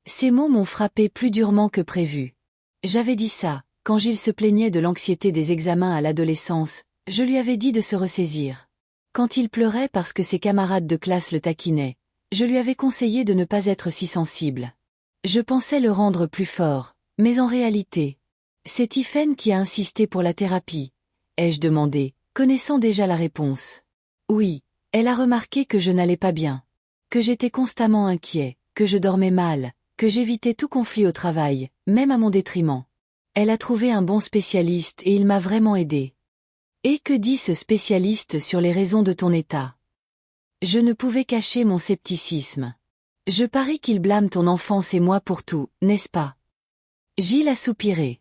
Ces mots m'ont frappé plus durement que prévu. J'avais dit ça, quand Gilles se plaignait de l'anxiété des examens à l'adolescence, je lui avais dit de se ressaisir. Quand il pleurait parce que ses camarades de classe le taquinaient, je lui avais conseillé de ne pas être si sensible. Je pensais le rendre plus fort, mais en réalité, c'est Tiphaine qui a insisté pour la thérapie, ai-je demandé, connaissant déjà la réponse. Oui, elle a remarqué que je n'allais pas bien, que j'étais constamment inquiet, que je dormais mal, que j'évitais tout conflit au travail, même à mon détriment. Elle a trouvé un bon spécialiste et il m'a vraiment aidé. Et que dit ce spécialiste sur les raisons de ton état? Je ne pouvais cacher mon scepticisme. Je parie qu'il blâme ton enfance et moi pour tout, n'est-ce pas? Gilles a soupiré.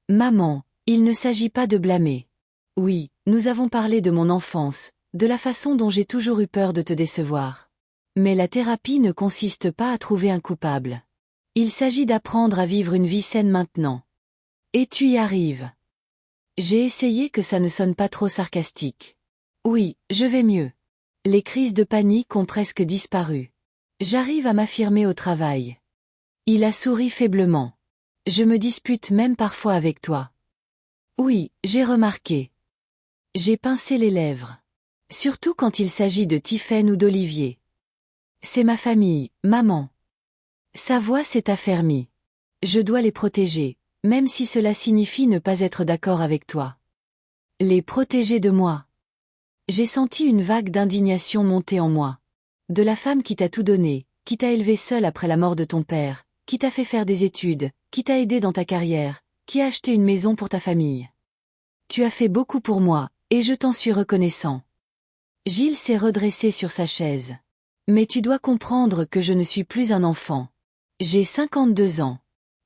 Maman, il ne s'agit pas de blâmer. Oui, nous avons parlé de mon enfance, de la façon dont j'ai toujours eu peur de te décevoir. Mais la thérapie ne consiste pas à trouver un coupable. Il s'agit d'apprendre à vivre une vie saine maintenant. Et tu y arrives. J'ai essayé que ça ne sonne pas trop sarcastique. Oui, je vais mieux. Les crises de panique ont presque disparu. J'arrive à m'affirmer au travail. Il a souri faiblement. Je me dispute même parfois avec toi. Oui, j'ai remarqué. J'ai pincé les lèvres. Surtout quand il s'agit de Tiphaine ou d'Olivier. C'est ma famille, maman. Sa voix s'est affermie. Je dois les protéger, même si cela signifie ne pas être d'accord avec toi. Les protéger de moi. J'ai senti une vague d'indignation monter en moi. De la femme qui t'a tout donné, qui t'a élevé seule après la mort de ton père, qui t'a fait faire des études, qui t'a aidé dans ta carrière, qui a acheté une maison pour ta famille. Tu as fait beaucoup pour moi, et je t'en suis reconnaissant. Gilles s'est redressé sur sa chaise. Mais tu dois comprendre que je ne suis plus un enfant. J'ai 52 ans.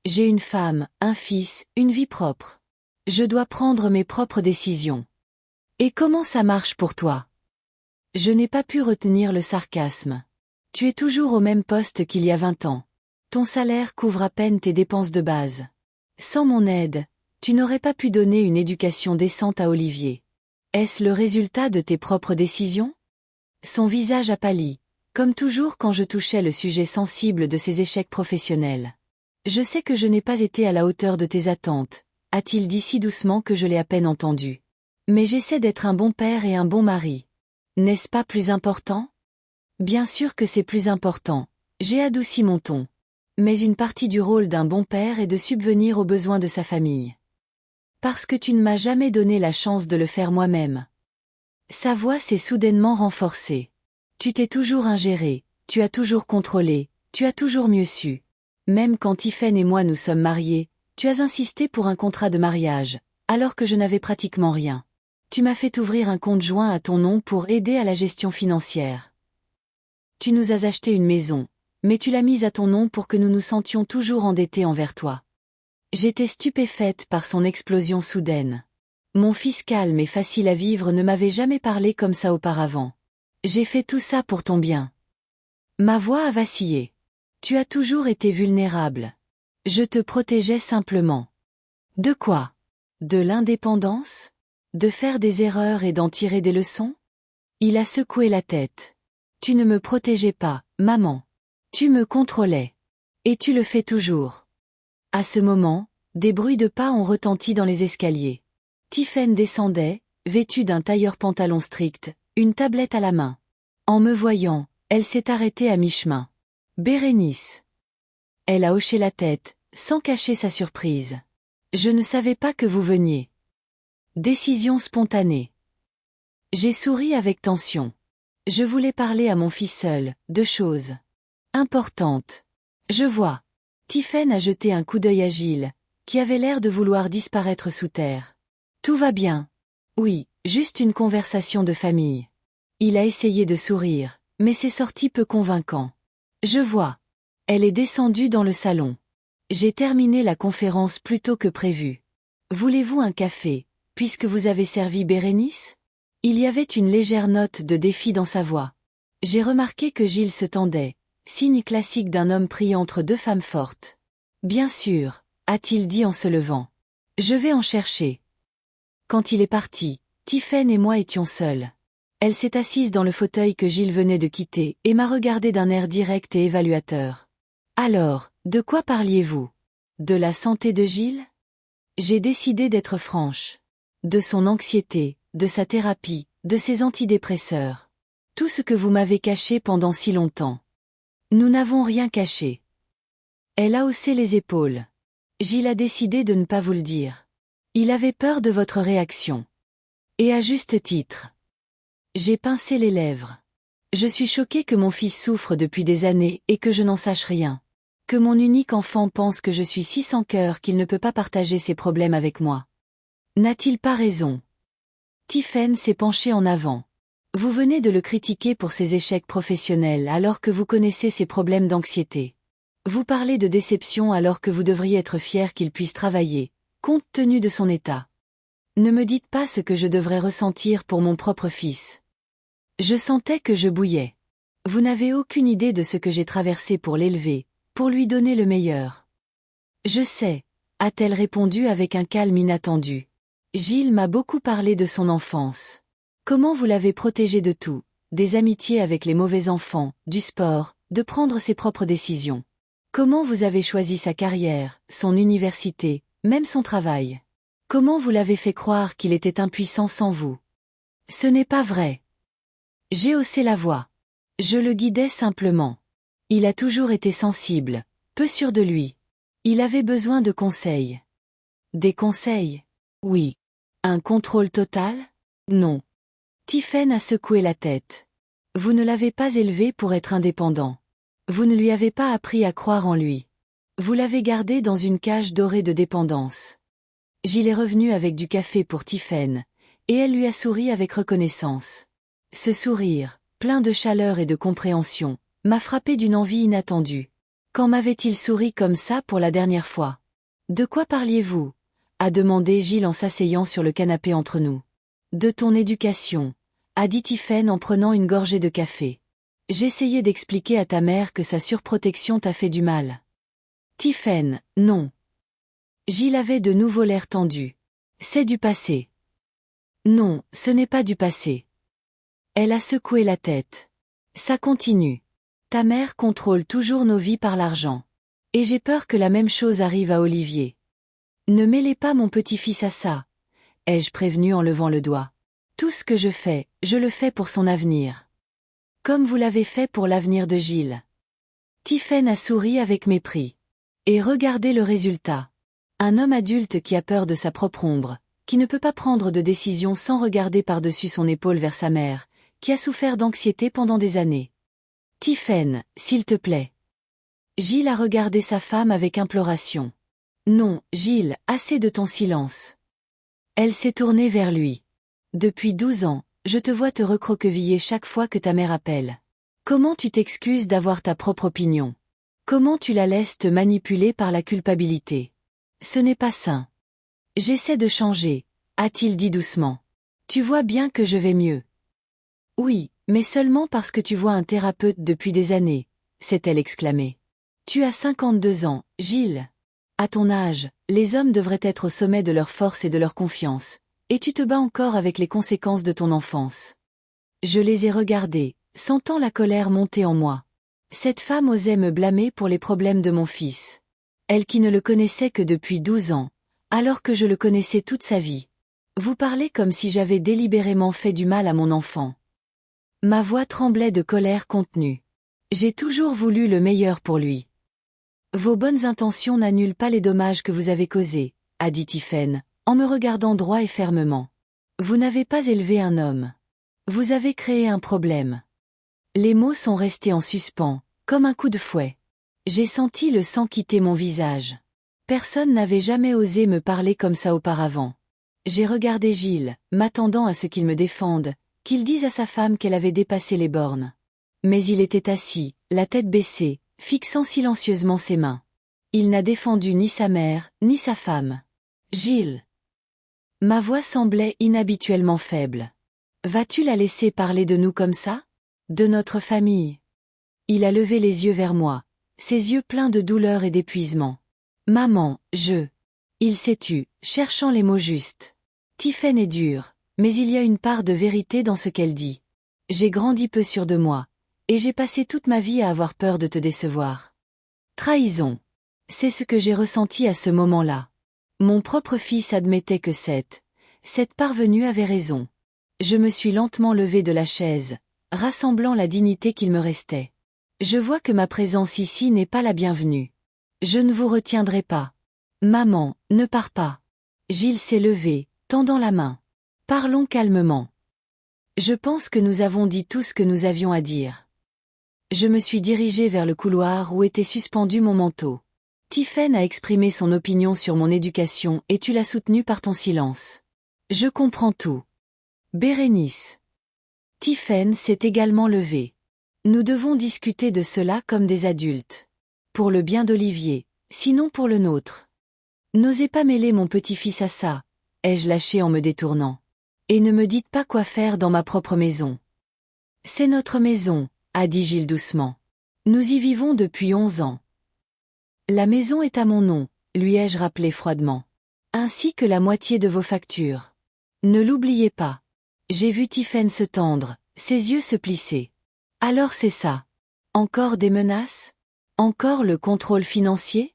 J'ai une femme, un fils, une vie propre. Je dois prendre mes propres décisions. Et comment ça marche pour toi? Je n'ai pas pu retenir le sarcasme. Tu es toujours au même poste qu'il y a 20 ans. Ton salaire couvre à peine tes dépenses de base. Sans mon aide, tu n'aurais pas pu donner une éducation décente à Olivier. Est-ce le résultat de tes propres décisions? Son visage a pâli, comme toujours quand je touchais le sujet sensible de ses échecs professionnels. Je sais que je n'ai pas été à la hauteur de tes attentes, a-t-il dit si doucement que je l'ai à peine entendu. Mais j'essaie d'être un bon père et un bon mari. N'est-ce pas plus important? Bien sûr que c'est plus important, j'ai adouci mon ton. Mais une partie du rôle d'un bon père est de subvenir aux besoins de sa famille. Parce que tu ne m'as jamais donné la chance de le faire moi-même. Sa voix s'est soudainement renforcée. Tu t'es toujours ingéré, tu as toujours contrôlé, tu as toujours mieux su. Même quand Tiphaine et moi nous sommes mariés, tu as insisté pour un contrat de mariage, alors que je n'avais pratiquement rien. Tu m'as fait ouvrir un compte joint à ton nom pour aider à la gestion financière. Tu nous as acheté une maison, mais tu l'as mise à ton nom pour que nous nous sentions toujours endettés envers toi. J'étais stupéfaite par son explosion soudaine. Mon fils calme et facile à vivre ne m'avait jamais parlé comme ça auparavant. J'ai fait tout ça pour ton bien. Ma voix a vacillé. Tu as toujours été vulnérable. Je te protégeais simplement. De quoi? De l'indépendance? De faire des erreurs et d'en tirer des leçons? Il a secoué la tête. Tu ne me protégeais pas, maman. Tu me contrôlais. Et tu le fais toujours. À ce moment, des bruits de pas ont retenti dans les escaliers. Tiphaine descendait, vêtue d'un tailleur pantalon strict, une tablette à la main. En me voyant, elle s'est arrêtée à mi-chemin. Bérénice. Elle a hoché la tête, sans cacher sa surprise. Je ne savais pas que vous veniez. Décision spontanée. J'ai souri avec tension. Je voulais parler à mon fils seul, de choses importantes. Je vois. Tiphaine a jeté un coup d'œil à Gilles, qui avait l'air de vouloir disparaître sous terre. Tout va bien. Oui, juste une conversation de famille. Il a essayé de sourire, mais c'est sorti peu convaincant. Je vois. Elle est descendue dans le salon. J'ai terminé la conférence plus tôt que prévu. Voulez-vous un café, puisque vous avez servi Bérénice? Il y avait une légère note de défi dans sa voix. J'ai remarqué que Gilles se tendait, signe classique d'un homme pris entre deux femmes fortes. Bien sûr, a-t-il dit en se levant. Je vais en chercher. Quand il est parti, Tiphaine et moi étions seuls. Elle s'est assise dans le fauteuil que Gilles venait de quitter et m'a regardé d'un air direct et évaluateur. Alors, de quoi parliez-vous? De la santé de Gilles? J'ai décidé d'être franche. De son anxiété, de sa thérapie, de ses antidépresseurs. Tout ce que vous m'avez caché pendant si longtemps. Nous n'avons rien caché. Elle a haussé les épaules. Gilles a décidé de ne pas vous le dire. Il avait peur de votre réaction. Et à juste titre. J'ai pincé les lèvres. Je suis choquée que mon fils souffre depuis des années et que je n'en sache rien. Que mon unique enfant pense que je suis si sans cœur qu'il ne peut pas partager ses problèmes avec moi. N'a-t-il pas raison? Tiphaine s'est penchée en avant. Vous venez de le critiquer pour ses échecs professionnels alors que vous connaissez ses problèmes d'anxiété. Vous parlez de déception alors que vous devriez être fier qu'il puisse travailler, compte tenu de son état. Ne me dites pas ce que je devrais ressentir pour mon propre fils. Je sentais que je bouillais. Vous n'avez aucune idée de ce que j'ai traversé pour l'élever, pour lui donner le meilleur. Je sais, a-t-elle répondu avec un calme inattendu. Gilles m'a beaucoup parlé de son enfance. Comment vous l'avez protégé de tout, des amitiés avec les mauvais enfants, du sport, de prendre ses propres décisions. Comment vous avez choisi sa carrière, son université, même son travail. Comment vous l'avez fait croire qu'il était impuissant sans vous. Ce n'est pas vrai. J'ai haussé la voix. Je le guidais simplement. Il a toujours été sensible, peu sûr de lui. Il avait besoin de conseils. Des conseils? Oui. Un contrôle total? Non. Tiphaine a secoué la tête. Vous ne l'avez pas élevé pour être indépendant. Vous ne lui avez pas appris à croire en lui. Vous l'avez gardé dans une cage dorée de dépendance. Gilles est revenu avec du café pour Tiphaine, et elle lui a souri avec reconnaissance. Ce sourire, plein de chaleur et de compréhension, m'a frappé d'une envie inattendue. Quand m'avait-il souri comme ça pour la dernière fois? De quoi parliez-vous? A demandé Gilles en s'asseyant sur le canapé entre nous. De ton éducation, a dit Tiphaine en prenant une gorgée de café. J'essayais d'expliquer à ta mère que sa surprotection t'a fait du mal. Tiphaine, non. Gilles avait de nouveau l'air tendu. C'est du passé. Non, ce n'est pas du passé. Elle a secoué la tête. Ça continue. Ta mère contrôle toujours nos vies par l'argent. Et j'ai peur que la même chose arrive à Olivier. Ne mêlez pas mon petit-fils à ça, ai-je prévenu en levant le doigt. Tout ce que je le fais pour son avenir. Comme vous l'avez fait pour l'avenir de Gilles. Tiphaine a souri avec mépris. Et regardez le résultat. Un homme adulte qui a peur de sa propre ombre, qui ne peut pas prendre de décision sans regarder par-dessus son épaule vers sa mère, qui a souffert d'anxiété pendant des années. Tiphaine, s'il te plaît. Gilles a regardé sa femme avec imploration. Non, Gilles, assez de ton silence. Elle s'est tournée vers lui. Depuis 12 ans, je te vois te recroqueviller chaque fois que ta mère appelle. Comment tu t'excuses d'avoir ta propre opinion? Comment tu la laisses te manipuler par la culpabilité? Ce n'est pas sain. J'essaie de changer, a-t-il dit doucement. Tu vois bien que je vais mieux. Oui, mais seulement parce que tu vois un thérapeute depuis des années, s'est-elle exclamée. Tu as 52 ans, Gilles. À ton âge, les hommes devraient être au sommet de leur force et de leur confiance, et tu te bats encore avec les conséquences de ton enfance. Je les ai regardés, sentant la colère monter en moi. Cette femme osait me blâmer pour les problèmes de mon fils. Elle qui ne le connaissait que depuis 12 ans, alors que je le connaissais toute sa vie. Vous parlez comme si j'avais délibérément fait du mal à mon enfant. Ma voix tremblait de colère contenue. J'ai toujours voulu le meilleur pour lui. Vos bonnes intentions n'annulent pas les dommages que vous avez causés, a dit Tiphaine, en me regardant droit et fermement. Vous n'avez pas élevé un homme. Vous avez créé un problème. Les mots sont restés en suspens, comme un coup de fouet. J'ai senti le sang quitter mon visage. Personne n'avait jamais osé me parler comme ça auparavant. J'ai regardé Gilles, m'attendant à ce qu'il me défende, qu'il dise à sa femme qu'elle avait dépassé les bornes. Mais il était assis, la tête baissée, fixant silencieusement ses mains. Il n'a défendu ni sa mère, ni sa femme. Gilles. Ma voix semblait inhabituellement faible. Vas-tu la laisser parler de nous comme ça? De notre famille? Il a levé les yeux vers moi, ses yeux pleins de douleur et d'épuisement. Maman, Il s'est tu, cherchant les mots justes. Tiphaine est dure, mais il y a une part de vérité dans ce qu'elle dit. J'ai grandi peu sûr de moi, et j'ai passé toute ma vie à avoir peur de te décevoir. Trahison. C'est ce que j'ai ressenti à ce moment-là. Mon propre fils admettait que cette parvenue avait raison. Je me suis lentement levé de la chaise, rassemblant la dignité qu'il me restait. Je vois que ma présence ici n'est pas la bienvenue. Je ne vous retiendrai pas. Maman, ne pars pas. Gilles s'est levé, tendant la main. Parlons calmement. Je pense que nous avons dit tout ce que nous avions à dire. Je me suis dirigée vers le couloir où était suspendu mon manteau. Tiphaine a exprimé son opinion sur mon éducation et tu l'as soutenue par ton silence. Je comprends tout. Bérénice. Tiphaine s'est également levée. Nous devons discuter de cela comme des adultes. Pour le bien d'Olivier, sinon pour le nôtre. N'osez pas mêler mon petit-fils à ça, ai-je lâché en me détournant. Et ne me dites pas quoi faire dans ma propre maison. C'est notre maison, a dit Gilles doucement. Nous y vivons depuis 11 ans. La maison est à mon nom, lui ai-je rappelé froidement. Ainsi que la moitié de vos factures. Ne l'oubliez pas. J'ai vu Tiphaine se tendre, ses yeux se plisser. Alors c'est ça. Encore des menaces? Encore le contrôle financier?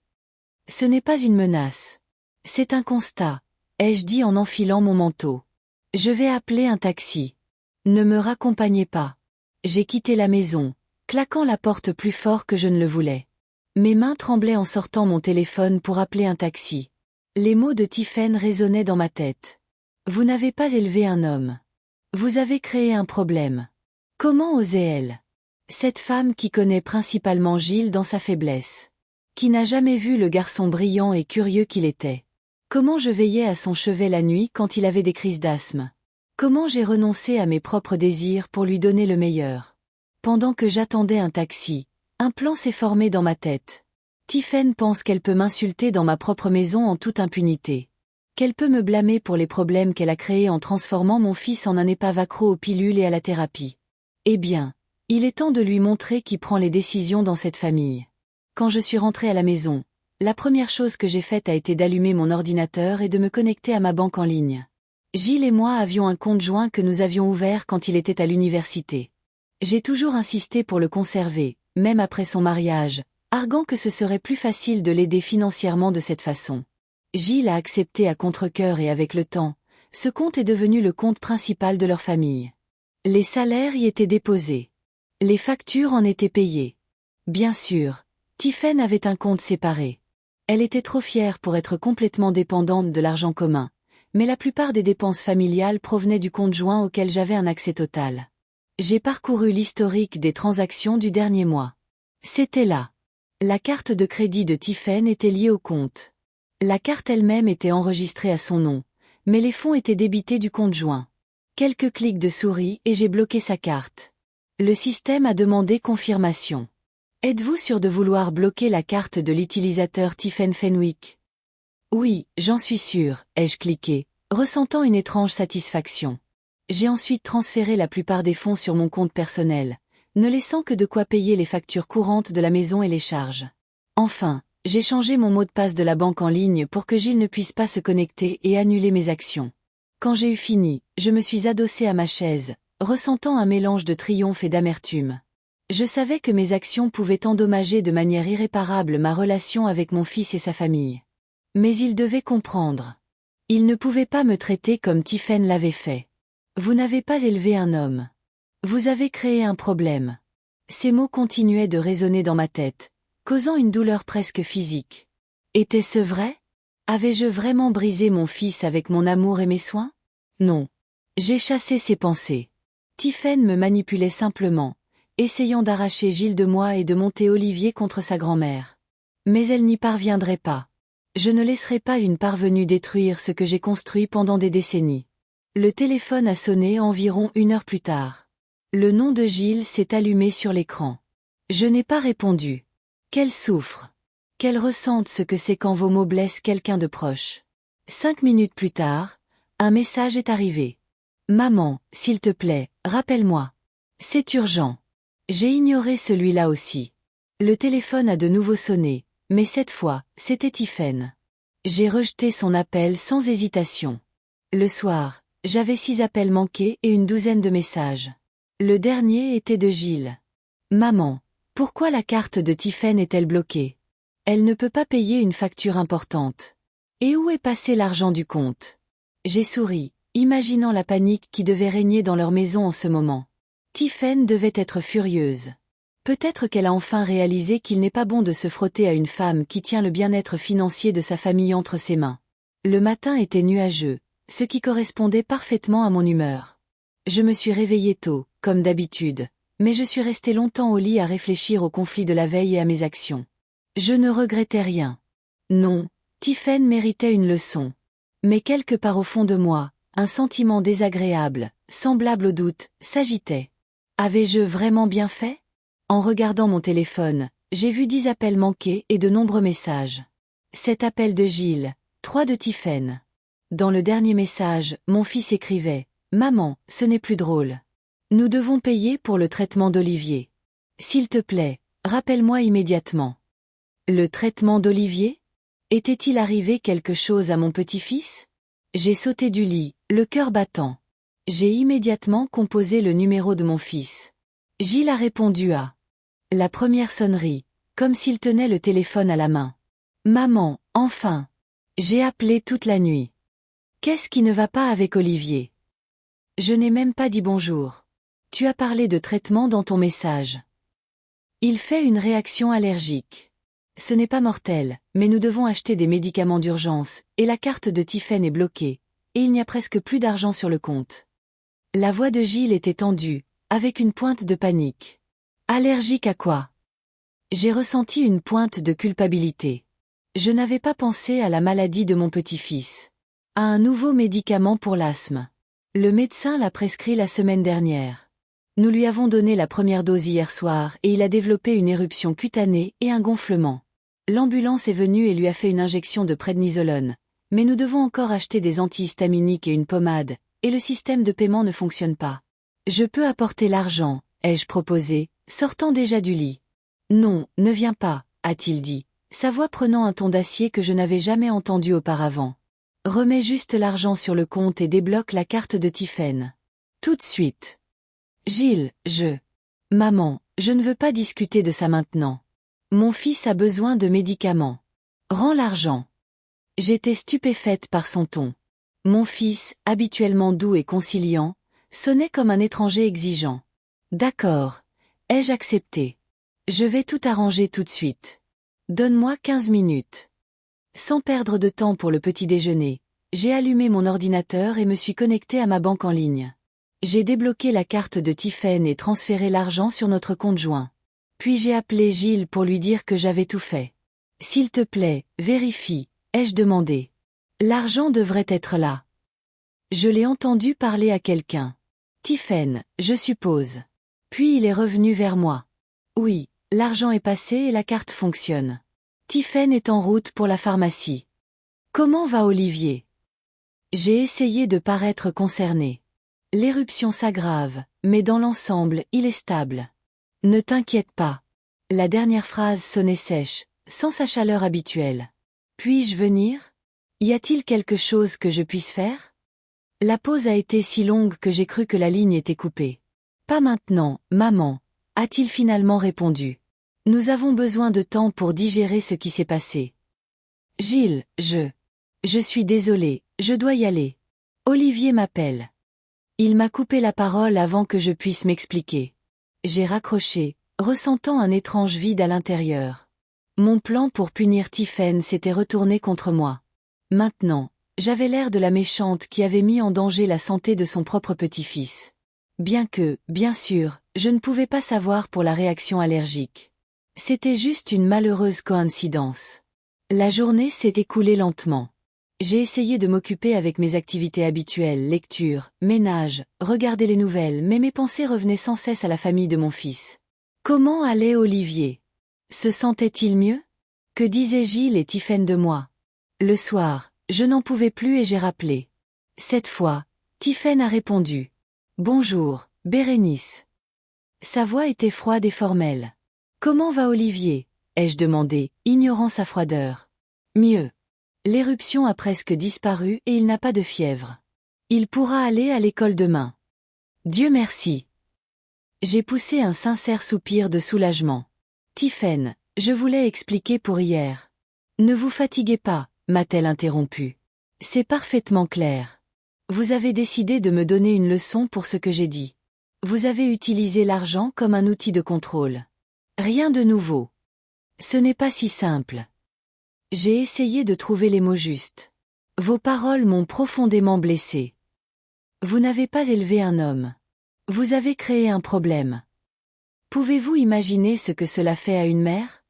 Ce n'est pas une menace. C'est un constat, ai-je dit en enfilant mon manteau. Je vais appeler un taxi. Ne me raccompagnez pas. J'ai quitté la maison, claquant la porte plus fort que je ne le voulais. Mes mains tremblaient en sortant mon téléphone pour appeler un taxi. Les mots de Tiphaine résonnaient dans ma tête. Vous n'avez pas élevé un homme. Vous avez créé un problème. Comment osait-elle? Cette femme qui connaît principalement Gilles dans sa faiblesse. Qui n'a jamais vu le garçon brillant et curieux qu'il était. Comment je veillais à son chevet la nuit quand il avait des crises d'asthme. Comment j'ai renoncé à mes propres désirs pour lui donner le meilleur. Pendant que j'attendais un taxi, un plan s'est formé dans ma tête. Tiphaine pense qu'elle peut m'insulter dans ma propre maison en toute impunité. Qu'elle peut me blâmer pour les problèmes qu'elle a créés en transformant mon fils en un épave accro aux pilules et à la thérapie. Eh bien, il est temps de lui montrer qui prend les décisions dans cette famille. Quand je suis rentrée à la maison, la première chose que j'ai faite a été d'allumer mon ordinateur et de me connecter à ma banque en ligne. Gilles et moi avions un compte joint que nous avions ouvert quand il était à l'université. J'ai toujours insisté pour le conserver, même après son mariage, arguant que ce serait plus facile de l'aider financièrement de cette façon. Gilles a accepté à contre-cœur et avec le temps, ce compte est devenu le compte principal de leur famille. Les salaires y étaient déposés. Les factures en étaient payées. Bien sûr, Tiphaine avait un compte séparé. Elle était trop fière pour être complètement dépendante de l'argent commun, mais la plupart des dépenses familiales provenaient du compte joint auquel j'avais un accès total. J'ai parcouru l'historique des transactions du dernier mois. C'était là. La carte de crédit de Tiphaine était liée au compte. La carte elle-même était enregistrée à son nom, mais les fonds étaient débités du compte joint. Quelques clics de souris et j'ai bloqué sa carte. Le système a demandé confirmation. Êtes-vous sûr de vouloir bloquer la carte de l'utilisateur Tiphaine Fenwick? Oui, j'en suis sûr, ai-je cliqué, ressentant une étrange satisfaction. J'ai ensuite transféré la plupart des fonds sur mon compte personnel, ne laissant que de quoi payer les factures courantes de la maison et les charges. Enfin, j'ai changé mon mot de passe de la banque en ligne pour que Gilles ne puisse pas se connecter et annuler mes actions. Quand j'ai eu fini, je me suis adossée à ma chaise, ressentant un mélange de triomphe et d'amertume. Je savais que mes actions pouvaient endommager de manière irréparable ma relation avec mon fils et sa famille. Mais il devait comprendre. Il ne pouvait pas me traiter comme Tiphaine l'avait fait. Vous n'avez pas élevé un homme. Vous avez créé un problème. Ces mots continuaient de résonner dans ma tête, causant une douleur presque physique. Était-ce vrai? Avais-je vraiment brisé mon fils avec mon amour et mes soins? Non. J'ai chassé ces pensées. Tiphaine me manipulait simplement, essayant d'arracher Gilles de moi et de monter Olivier contre sa grand-mère. Mais elle n'y parviendrait pas. Je ne laisserai pas une parvenue détruire ce que j'ai construit pendant des décennies. Le téléphone a sonné environ 1 heure plus tard. Le nom de Gilles s'est allumé sur l'écran. Je n'ai pas répondu. Qu'elle souffre. Qu'elle ressente ce que c'est quand vos mots blessent quelqu'un de proche. 5 minutes plus tard, un message est arrivé. Maman, s'il te plaît, rappelle-moi. C'est urgent. J'ai ignoré celui-là aussi. Le téléphone a de nouveau sonné, mais cette fois, c'était Tiphaine. J'ai rejeté son appel sans hésitation. Le soir, j'avais 6 appels manqués et une douzaine de messages. Le dernier était de Gilles. Maman, pourquoi la carte de Tiphaine est-elle bloquée? Elle ne peut pas payer une facture importante. Et où est passé l'argent du compte? J'ai souri, imaginant la panique qui devait régner dans leur maison en ce moment. Tiphaine devait être furieuse. Peut-être qu'elle a enfin réalisé qu'il n'est pas bon de se frotter à une femme qui tient le bien-être financier de sa famille entre ses mains. Le matin était nuageux, ce qui correspondait parfaitement à mon humeur. Je me suis réveillée tôt, comme d'habitude, mais je suis restée longtemps au lit à réfléchir au conflit de la veille et à mes actions. Je ne regrettais rien. Non, Tiphaine méritait une leçon. Mais quelque part au fond de moi, un sentiment désagréable, semblable au doute, s'agitait. Avais-je vraiment bien fait? En regardant mon téléphone, j'ai vu 10 appels manqués et de nombreux messages. 7 appels de Gilles, 3 de Tiphaine. Dans le dernier message, mon fils écrivait « Maman, ce n'est plus drôle. Nous devons payer pour le traitement d'Olivier. S'il te plaît, rappelle-moi immédiatement. » Le traitement d'Olivier? Était-il arrivé quelque chose à mon petit-fils? J'ai sauté du lit, le cœur battant. J'ai immédiatement composé le numéro de mon fils. Gilles a répondu à la première sonnerie, comme s'il tenait le téléphone à la main. Maman, enfin! J'ai appelé toute la nuit. Qu'est-ce qui ne va pas avec Olivier? Je n'ai même pas dit bonjour. Tu as parlé de traitement dans ton message. Il fait une réaction allergique. Ce n'est pas mortel, mais nous devons acheter des médicaments d'urgence, et la carte de Tiphaine est bloquée, et il n'y a presque plus d'argent sur le compte. La voix de Gilles était tendue, avec une pointe de panique. Allergique à quoi? J'ai ressenti une pointe de culpabilité. Je n'avais pas pensé à la maladie de mon petit-fils. À un nouveau médicament pour l'asthme. Le médecin l'a prescrit la semaine dernière. Nous lui avons donné la première dose hier soir et il a développé une éruption cutanée et un gonflement. L'ambulance est venue et lui a fait une injection de prednisolone, mais nous devons encore acheter des antihistaminiques et une pommade, et le système de paiement ne fonctionne pas. Je peux apporter l'argent, ai-je proposé, sortant déjà du lit. Non, ne viens pas, a-t-il dit, sa voix prenant un ton d'acier que je n'avais jamais entendu auparavant. Remets juste l'argent sur le compte et débloque la carte de Tiphaine. Tout de suite. Gilles, Maman, je ne veux pas discuter de ça maintenant. Mon fils a besoin de médicaments. Rends l'argent. J'étais stupéfaite par son ton. Mon fils, habituellement doux et conciliant, sonnait comme un étranger exigeant. D'accord, ai-je accepté. Je vais tout arranger tout de suite. Donne-moi 15 minutes. Sans perdre de temps pour le petit déjeuner, j'ai allumé mon ordinateur et me suis connectée à ma banque en ligne. J'ai débloqué la carte de Tiphaine et transféré l'argent sur notre compte joint. Puis j'ai appelé Gilles pour lui dire que j'avais tout fait. S'il te plaît, vérifie, ai-je demandé. L'argent devrait être là. Je l'ai entendu parler à quelqu'un. Tiphaine, je suppose. Puis il est revenu vers moi. Oui, l'argent est passé et la carte fonctionne. Tiphaine est en route pour la pharmacie. Comment va Olivier? J'ai essayé de paraître concernée. L'éruption s'aggrave, mais dans l'ensemble, il est stable. Ne t'inquiète pas. La dernière phrase sonnait sèche, sans sa chaleur habituelle. Puis-je venir? Y a-t-il quelque chose que je puisse faire? La pause a été si longue que j'ai cru que la ligne était coupée. Pas maintenant, maman, a-t-il finalement répondu. Nous avons besoin de temps pour digérer ce qui s'est passé. Gilles, je suis désolée, je dois y aller. Olivier m'appelle. Il m'a coupé la parole avant que je puisse m'expliquer. J'ai raccroché, ressentant un étrange vide à l'intérieur. Mon plan pour punir Tiphaine s'était retourné contre moi. Maintenant, j'avais l'air de la méchante qui avait mis en danger la santé de son propre petit-fils. Bien que, bien sûr, je ne pouvais pas savoir pour la réaction allergique. C'était juste une malheureuse coïncidence. La journée s'est écoulée lentement. J'ai essayé de m'occuper avec mes activités habituelles, lecture, ménage, regarder les nouvelles, mais mes pensées revenaient sans cesse à la famille de mon fils. Comment allait Olivier? Se sentait-il mieux? Que disaient Gilles et Tiphaine de moi? Le soir, je n'en pouvais plus et j'ai rappelé. Cette fois, Tiphaine a répondu. Bonjour, Bérénice. Sa voix était froide et formelle. Comment va Olivier? Ai-je demandé, ignorant sa froideur. Mieux. L'éruption a presque disparu et il n'a pas de fièvre. Il pourra aller à l'école demain. Dieu merci. J'ai poussé un sincère soupir de soulagement. Tiphaine, je voulais expliquer pour hier. Ne vous fatiguez pas, m'a-t-elle interrompu. C'est parfaitement clair. Vous avez décidé de me donner une leçon pour ce que j'ai dit. Vous avez utilisé l'argent comme un outil de contrôle. Rien de nouveau. Ce n'est pas si simple. J'ai essayé de trouver les mots justes. Vos paroles m'ont profondément blessé. Vous n'avez pas élevé un homme. Vous avez créé un problème. Pouvez-vous imaginer ce que cela fait à une mère?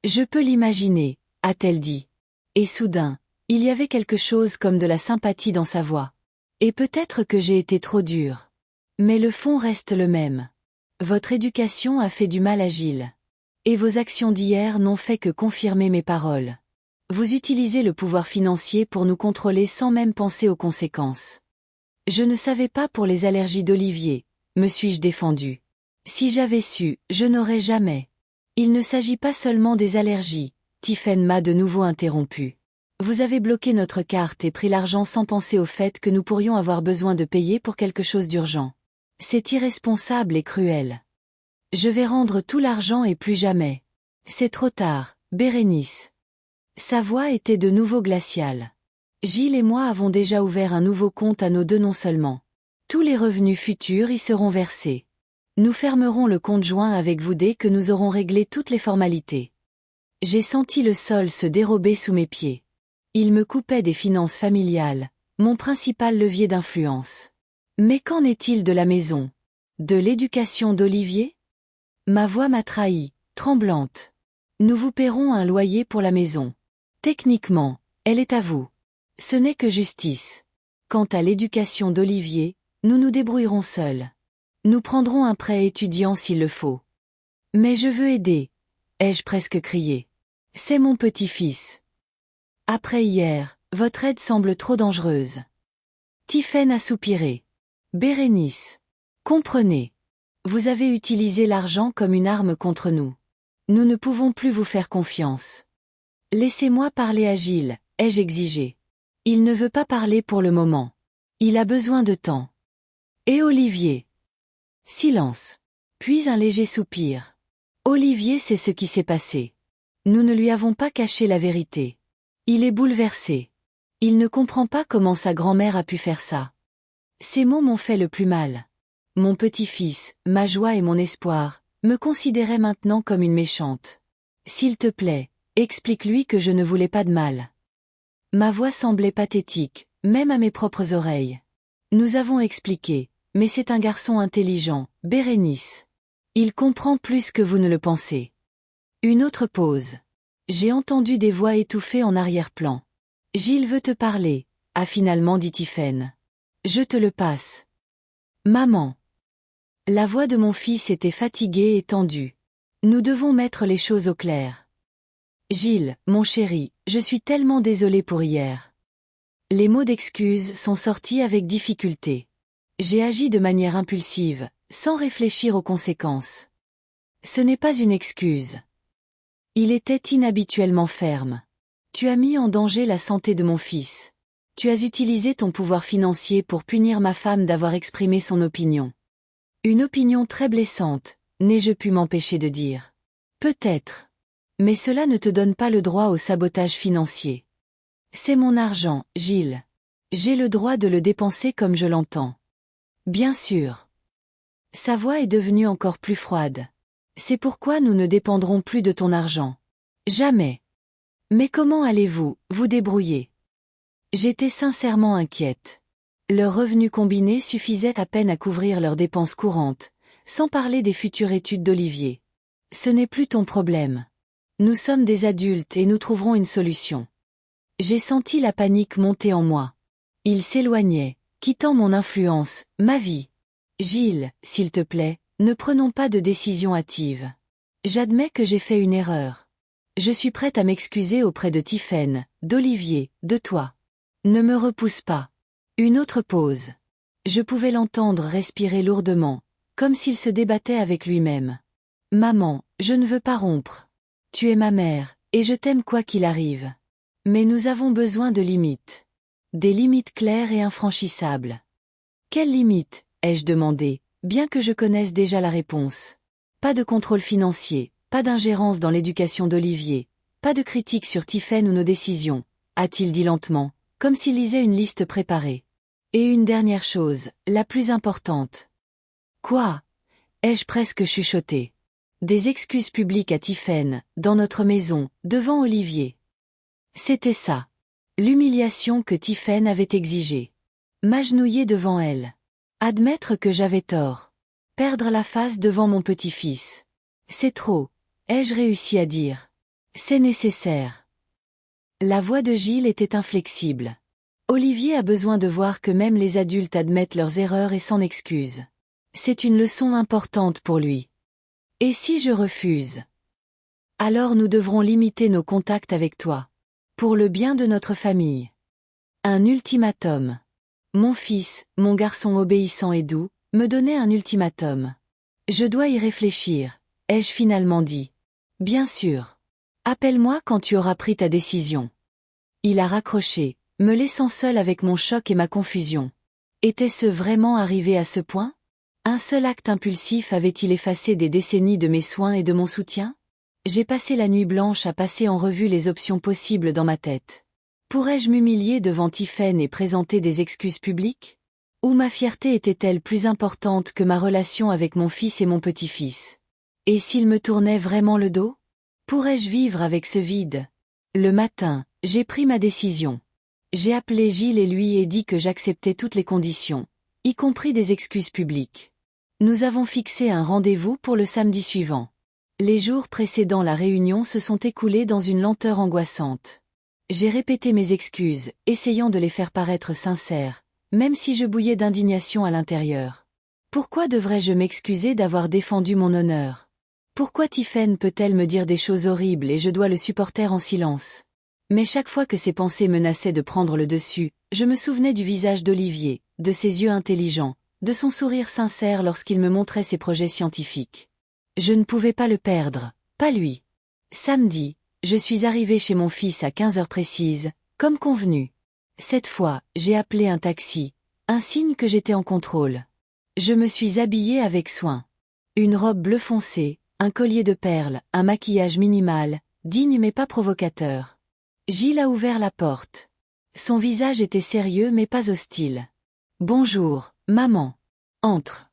Je peux l'imaginer, a-t-elle dit. Et soudain, il y avait quelque chose comme de la sympathie dans sa voix. Et peut-être que j'ai été trop dure. Mais le fond reste le même. Votre éducation a fait du mal à Gilles. Et vos actions d'hier n'ont fait que confirmer mes paroles. Vous utilisez le pouvoir financier pour nous contrôler sans même penser aux conséquences. Je ne savais pas pour les allergies d'Olivier, me suis-je défendue. Si j'avais su, je n'aurais jamais. Il ne s'agit pas seulement des allergies, Tiphaine m'a de nouveau interrompu. Vous avez bloqué notre carte et pris l'argent sans penser au fait que nous pourrions avoir besoin de payer pour quelque chose d'urgent. C'est irresponsable et cruel. Je vais rendre tout l'argent et plus jamais. C'est trop tard, Bérénice. Sa voix était de nouveau glaciale. Gilles et moi avons déjà ouvert un nouveau compte à nos deux non seulement. Tous les revenus futurs y seront versés. Nous fermerons le compte joint avec vous dès que nous aurons réglé toutes les formalités. J'ai senti le sol se dérober sous mes pieds. Il me coupait des finances familiales, mon principal levier d'influence. Mais qu'en est-il de la maison? De l'éducation d'Olivier? Ma voix m'a trahi, tremblante. Nous vous paierons un loyer pour la maison. Techniquement, elle est à vous. Ce n'est que justice. Quant à l'éducation d'Olivier, nous nous débrouillerons seuls. Nous prendrons un prêt étudiant s'il le faut. Mais je veux aider, ai-je presque crié. C'est mon petit-fils. Après hier, Votre aide semble trop dangereuse. Tiphaine a soupiré. Bérénice. Comprenez. Vous avez utilisé l'argent comme une arme contre nous. Nous ne pouvons plus vous faire confiance. Laissez-moi parler à Gilles, ai-je exigé. Il ne veut pas parler pour le moment. Il a besoin de temps. Et Olivier? Silence. Puis un léger soupir. Olivier sait ce qui s'est passé. Nous ne lui avons pas caché la vérité. Il est bouleversé. Il ne comprend pas comment sa grand-mère a pu faire ça. Ces mots m'ont fait le plus mal. Mon petit-fils, ma joie et mon espoir, me considéraient maintenant comme une méchante. S'il te plaît, explique-lui que je ne voulais pas de mal. Ma voix semblait pathétique, même à mes propres oreilles. Nous avons expliqué, mais c'est un garçon intelligent, Bérénice. Il comprend plus que vous ne le pensez. Une autre pause. J'ai entendu des voix étouffées en arrière-plan. Gilles veut te parler, a finalement dit Tiphaine. Je te le passe. Maman. La voix de mon fils était fatiguée et tendue. Nous devons mettre les choses au clair. Gilles, mon chéri, je suis tellement désolée pour hier. Les mots d'excuse sont sortis avec difficulté. J'ai agi de manière impulsive, sans réfléchir aux conséquences. Ce n'est pas une excuse. Il était inhabituellement ferme. Tu as mis en danger la santé de mon fils. Tu as utilisé ton pouvoir financier pour punir ma femme d'avoir exprimé son opinion. Une opinion très blessante, n'ai-je pu m'empêcher de dire. Peut-être. Mais cela ne te donne pas le droit au sabotage financier. C'est mon argent, Gilles. J'ai le droit de le dépenser comme je l'entends. Bien sûr. Sa voix est devenue encore plus froide. C'est pourquoi nous ne dépendrons plus de ton argent. Jamais. Mais comment allez-vous, vous débrouiller? J'étais sincèrement inquiète. Leurs revenus combinés suffisaient à peine à couvrir leurs dépenses courantes, sans parler des futures études d'Olivier. Ce n'est plus ton problème. Nous sommes des adultes et nous trouverons une solution. J'ai senti la panique monter en moi. Il s'éloignait, quittant mon influence, ma vie. Gilles, s'il te plaît, ne prenons pas de décision hâtive. J'admets que j'ai fait une erreur. Je suis prête à m'excuser auprès de Tiphaine, d'Olivier, de toi. Ne me repousse pas. Une autre pause. Je pouvais l'entendre respirer lourdement, comme s'il se débattait avec lui-même. Maman, je ne veux pas rompre. Tu es ma mère, et je t'aime quoi qu'il arrive. Mais nous avons besoin de limites. Des limites claires et infranchissables. Quelles limites, ai-je demandé, bien que je connaisse déjà la réponse. Pas de contrôle financier, pas d'ingérence dans l'éducation d'Olivier, pas de critique sur Tiphaine ou nos décisions, a-t-il dit lentement, comme s'il lisait une liste préparée. Et une dernière chose, la plus importante. Quoi? Ai-je presque chuchoté. Des excuses publiques à Tiphaine, dans notre maison, devant Olivier. C'était ça. L'humiliation que Tiphaine avait exigée. M'agenouiller devant elle. Admettre que j'avais tort. Perdre la face devant mon petit-fils. C'est trop, ai-je réussi à dire. C'est nécessaire. La voix de Gilles était inflexible. Olivier a besoin de voir que même les adultes admettent leurs erreurs et s'en excusent. C'est une leçon importante pour lui. Et si je refuse? Alors nous devrons limiter nos contacts avec toi. Pour le bien de notre famille. Un ultimatum. Mon fils, mon garçon obéissant et doux, me donnait un ultimatum. Je dois y réfléchir, ai-je finalement dit. Bien sûr. Appelle-moi quand tu auras pris ta décision. Il a raccroché, me laissant seul avec mon choc et ma confusion. Était-ce vraiment arrivé à ce point? Un seul acte impulsif avait-il effacé des décennies de mes soins et de mon soutien? J'ai passé la nuit blanche à passer en revue les options possibles dans ma tête. Pourrais-je m'humilier devant Tiphaine et présenter des excuses publiques? Ou ma fierté était-elle plus importante que ma relation avec mon fils et mon petit-fils? Et s'il me tournait vraiment le dos? Pourrais-je vivre avec ce vide? Le matin, j'ai pris ma décision. J'ai appelé Gilles et lui ai dit que j'acceptais toutes les conditions, y compris des excuses publiques. Nous avons fixé un rendez-vous pour le samedi suivant. Les jours précédant la réunion se sont écoulés dans une lenteur angoissante. J'ai répété mes excuses, essayant de les faire paraître sincères, même si je bouillais d'indignation à l'intérieur. Pourquoi devrais-je m'excuser d'avoir défendu mon honneur? Pourquoi Tiphaine peut-elle me dire des choses horribles et je dois le supporter en silence? Mais chaque fois que ces pensées menaçaient de prendre le dessus, je me souvenais du visage d'Olivier, de ses yeux intelligents, de son sourire sincère lorsqu'il me montrait ses projets scientifiques. Je ne pouvais pas le perdre, pas lui. Samedi, je suis arrivée chez mon fils à 15 heures précises, comme convenu. Cette fois, j'ai appelé un taxi, un signe que j'étais en contrôle. Je me suis habillée avec soin. Une robe bleu foncé, un collier de perles, un maquillage minimal, digne mais pas provocateur. Gilles a ouvert la porte. Son visage était sérieux mais pas hostile. « Bonjour, maman. Entre. »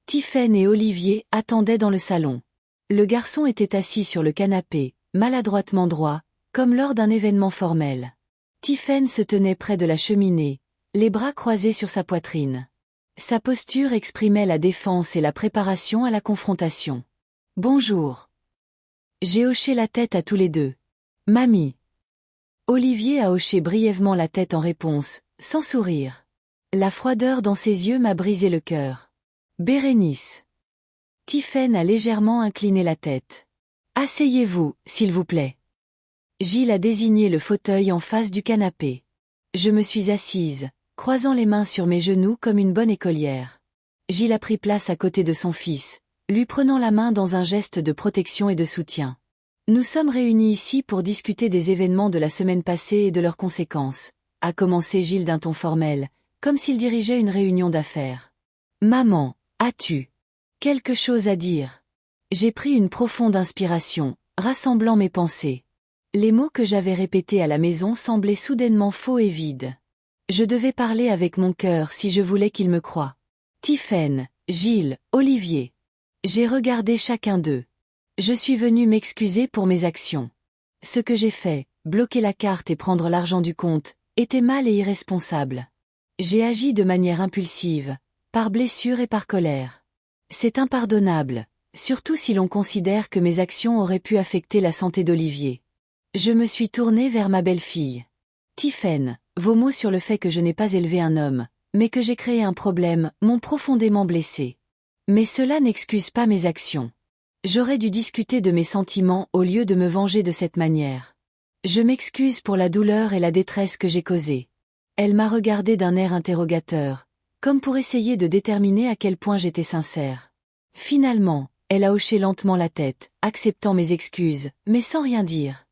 Tiphaine et Olivier attendaient dans le salon. Le garçon était assis sur le canapé, maladroitement droit, comme lors d'un événement formel. Tiphaine se tenait près de la cheminée, les bras croisés sur sa poitrine. Sa posture exprimait la défense et la préparation à la confrontation. « Bonjour. » J'ai hoché la tête à tous les deux. « Mamie. » Olivier a hoché brièvement la tête en réponse, sans sourire. La froideur dans ses yeux m'a brisé le cœur. « Bérénice. » Tiphaine a légèrement incliné la tête. « Asseyez-vous, s'il vous plaît. » Gilles a désigné le fauteuil en face du canapé. Je me suis assise, croisant les mains sur mes genoux comme une bonne écolière. Gilles a pris place à côté de son fils, lui prenant la main dans un geste de protection et de soutien. Nous sommes réunis ici pour discuter des événements de la semaine passée et de leurs conséquences, a commencé Gilles d'un ton formel, comme s'il dirigeait une réunion d'affaires. Maman, as-tu quelque chose à dire? J'ai pris une profonde inspiration, rassemblant mes pensées. Les mots que j'avais répétés à la maison semblaient soudainement faux et vides. Je devais parler avec mon cœur si je voulais qu'il me croie. Tiphaine, Gilles, Olivier. J'ai regardé chacun d'eux. Je suis venue m'excuser pour mes actions. Ce que j'ai fait, bloquer la carte et prendre l'argent du compte, était mal et irresponsable. J'ai agi de manière impulsive, par blessure et par colère. C'est impardonnable, surtout si l'on considère que mes actions auraient pu affecter la santé d'Olivier. Je me suis tournée vers ma belle-fille. Tiphaine, vos mots sur le fait que je n'ai pas élevé un homme, mais que j'ai créé un problème, m'ont profondément blessée. Mais cela n'excuse pas mes actions. J'aurais dû discuter de mes sentiments au lieu de me venger de cette manière. Je m'excuse pour la douleur et la détresse que j'ai causées. Elle m'a regardé d'un air interrogateur, comme pour essayer de déterminer à quel point j'étais sincère. Finalement, elle a hoché lentement la tête, acceptant mes excuses, mais sans rien dire.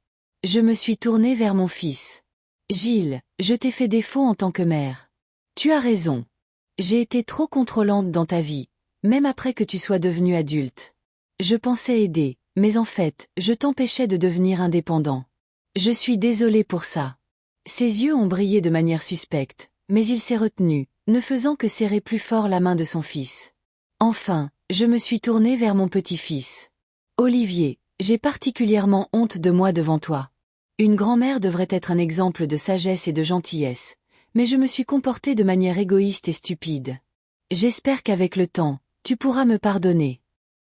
Je me suis tournée vers mon fils. Gilles, je t'ai fait défaut en tant que mère. Tu as raison. J'ai été trop contrôlante dans ta vie, même après que tu sois devenu adulte. Je pensais aider, mais en fait, je t'empêchais de devenir indépendant. Je suis désolée pour ça. Ses yeux ont brillé de manière suspecte, mais il s'est retenu, ne faisant que serrer plus fort la main de son fils. Enfin, je me suis tournée vers mon petit-fils. Olivier, j'ai particulièrement honte de moi devant toi. Une grand-mère devrait être un exemple de sagesse et de gentillesse, mais je me suis comportée de manière égoïste et stupide. J'espère qu'avec le temps, tu pourras me pardonner.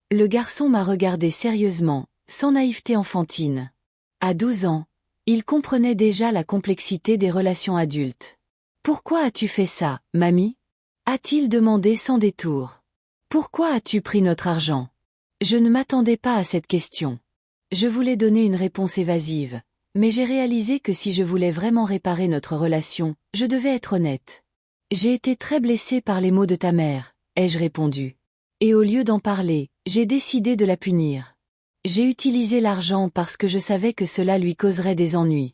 Le garçon m'a regardé sérieusement, sans naïveté enfantine. À 12 ans, il comprenait déjà la complexité des relations adultes. « Pourquoi as-tu fait ça, mamie ?» a-t-il demandé sans détour. « Pourquoi as-tu pris notre argent ?» Je ne m'attendais pas à cette question. Je voulais donner une réponse évasive, mais j'ai réalisé que si je voulais vraiment réparer notre relation, je devais être honnête. « J'ai été très blessée par les mots de ta mère », ai-je répondu. Et au lieu d'en parler, j'ai décidé de la punir. J'ai utilisé l'argent parce que je savais que cela lui causerait des ennuis.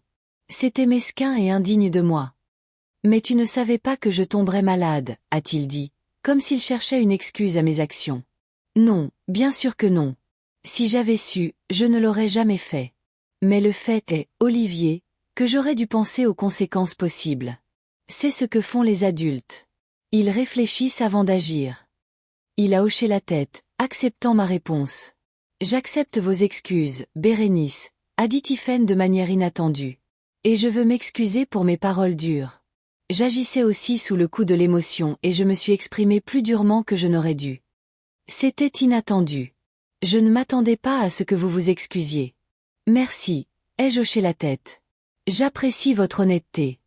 C'était mesquin et indigne de moi. Mais tu ne savais pas que je tomberais malade, a-t-il dit, comme s'il cherchait une excuse à mes actions. Non, bien sûr que non. Si j'avais su, je ne l'aurais jamais fait. Mais le fait est, Olivier, que j'aurais dû penser aux conséquences possibles. C'est ce que font les adultes. Ils réfléchissent avant d'agir. Il a hoché la tête, acceptant ma réponse. J'accepte vos excuses, Bérénice, a dit Tiphaine de manière inattendue. Et je veux m'excuser pour mes paroles dures. J'agissais aussi sous le coup de l'émotion et je me suis exprimée plus durement que je n'aurais dû. C'était inattendu. Je ne m'attendais pas à ce que vous vous excusiez. Merci, ai-je hoché la tête. J'apprécie votre honnêteté.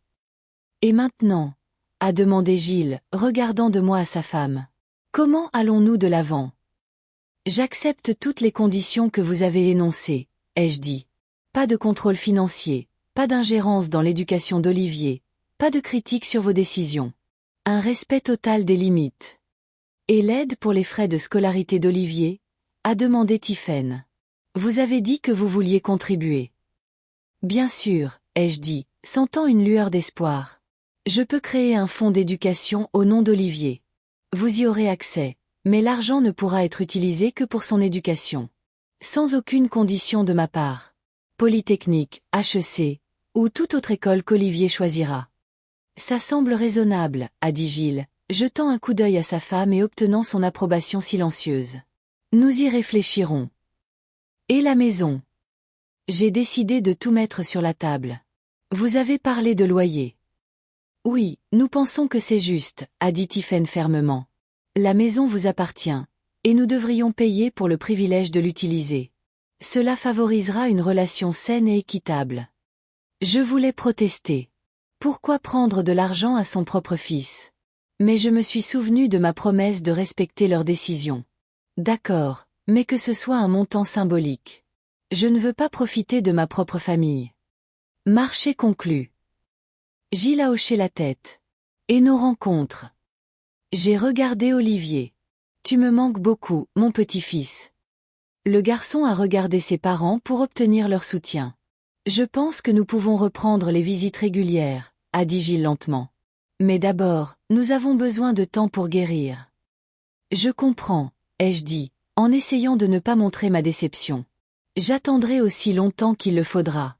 Et maintenant, a demandé Gilles, regardant de moi à sa femme. Comment allons-nous de l'avant? J'accepte toutes les conditions que vous avez énoncées, ai-je dit. Pas de contrôle financier, pas d'ingérence dans l'éducation d'Olivier, pas de critique sur vos décisions. Un respect total des limites. Et l'aide pour les frais de scolarité d'Olivier? A demandé Tiphaine. Vous avez dit que vous vouliez contribuer. Bien sûr, ai-je dit, sentant une lueur d'espoir. Je peux créer un fonds d'éducation au nom d'Olivier. Vous y aurez accès, mais l'argent ne pourra être utilisé que pour son éducation. Sans aucune condition de ma part. Polytechnique, HEC, ou toute autre école qu'Olivier choisira. Ça semble raisonnable, a dit Gilles, jetant un coup d'œil à sa femme et obtenant son approbation silencieuse. Nous y réfléchirons. Et la maison? J'ai décidé de tout mettre sur la table. Vous avez parlé de loyer. Oui, nous pensons que c'est juste, a dit Tiphaine fermement. La maison vous appartient, et nous devrions payer pour le privilège de l'utiliser. Cela favorisera une relation saine et équitable. Je voulais protester. Pourquoi prendre de l'argent à son propre fils? Mais je me suis souvenu de ma promesse de respecter leurs décisions. D'accord, mais que ce soit un montant symbolique. Je ne veux pas profiter de ma propre famille. Marché conclu. Gilles a hoché la tête. Et nos rencontres? J'ai regardé Olivier. Tu me manques beaucoup, mon petit-fils. Le garçon a regardé ses parents pour obtenir leur soutien. Je pense que nous pouvons reprendre les visites régulières, a dit Gilles lentement. Mais d'abord, nous avons besoin de temps pour guérir. Je comprends, ai-je dit, en essayant de ne pas montrer ma déception. J'attendrai aussi longtemps qu'il le faudra.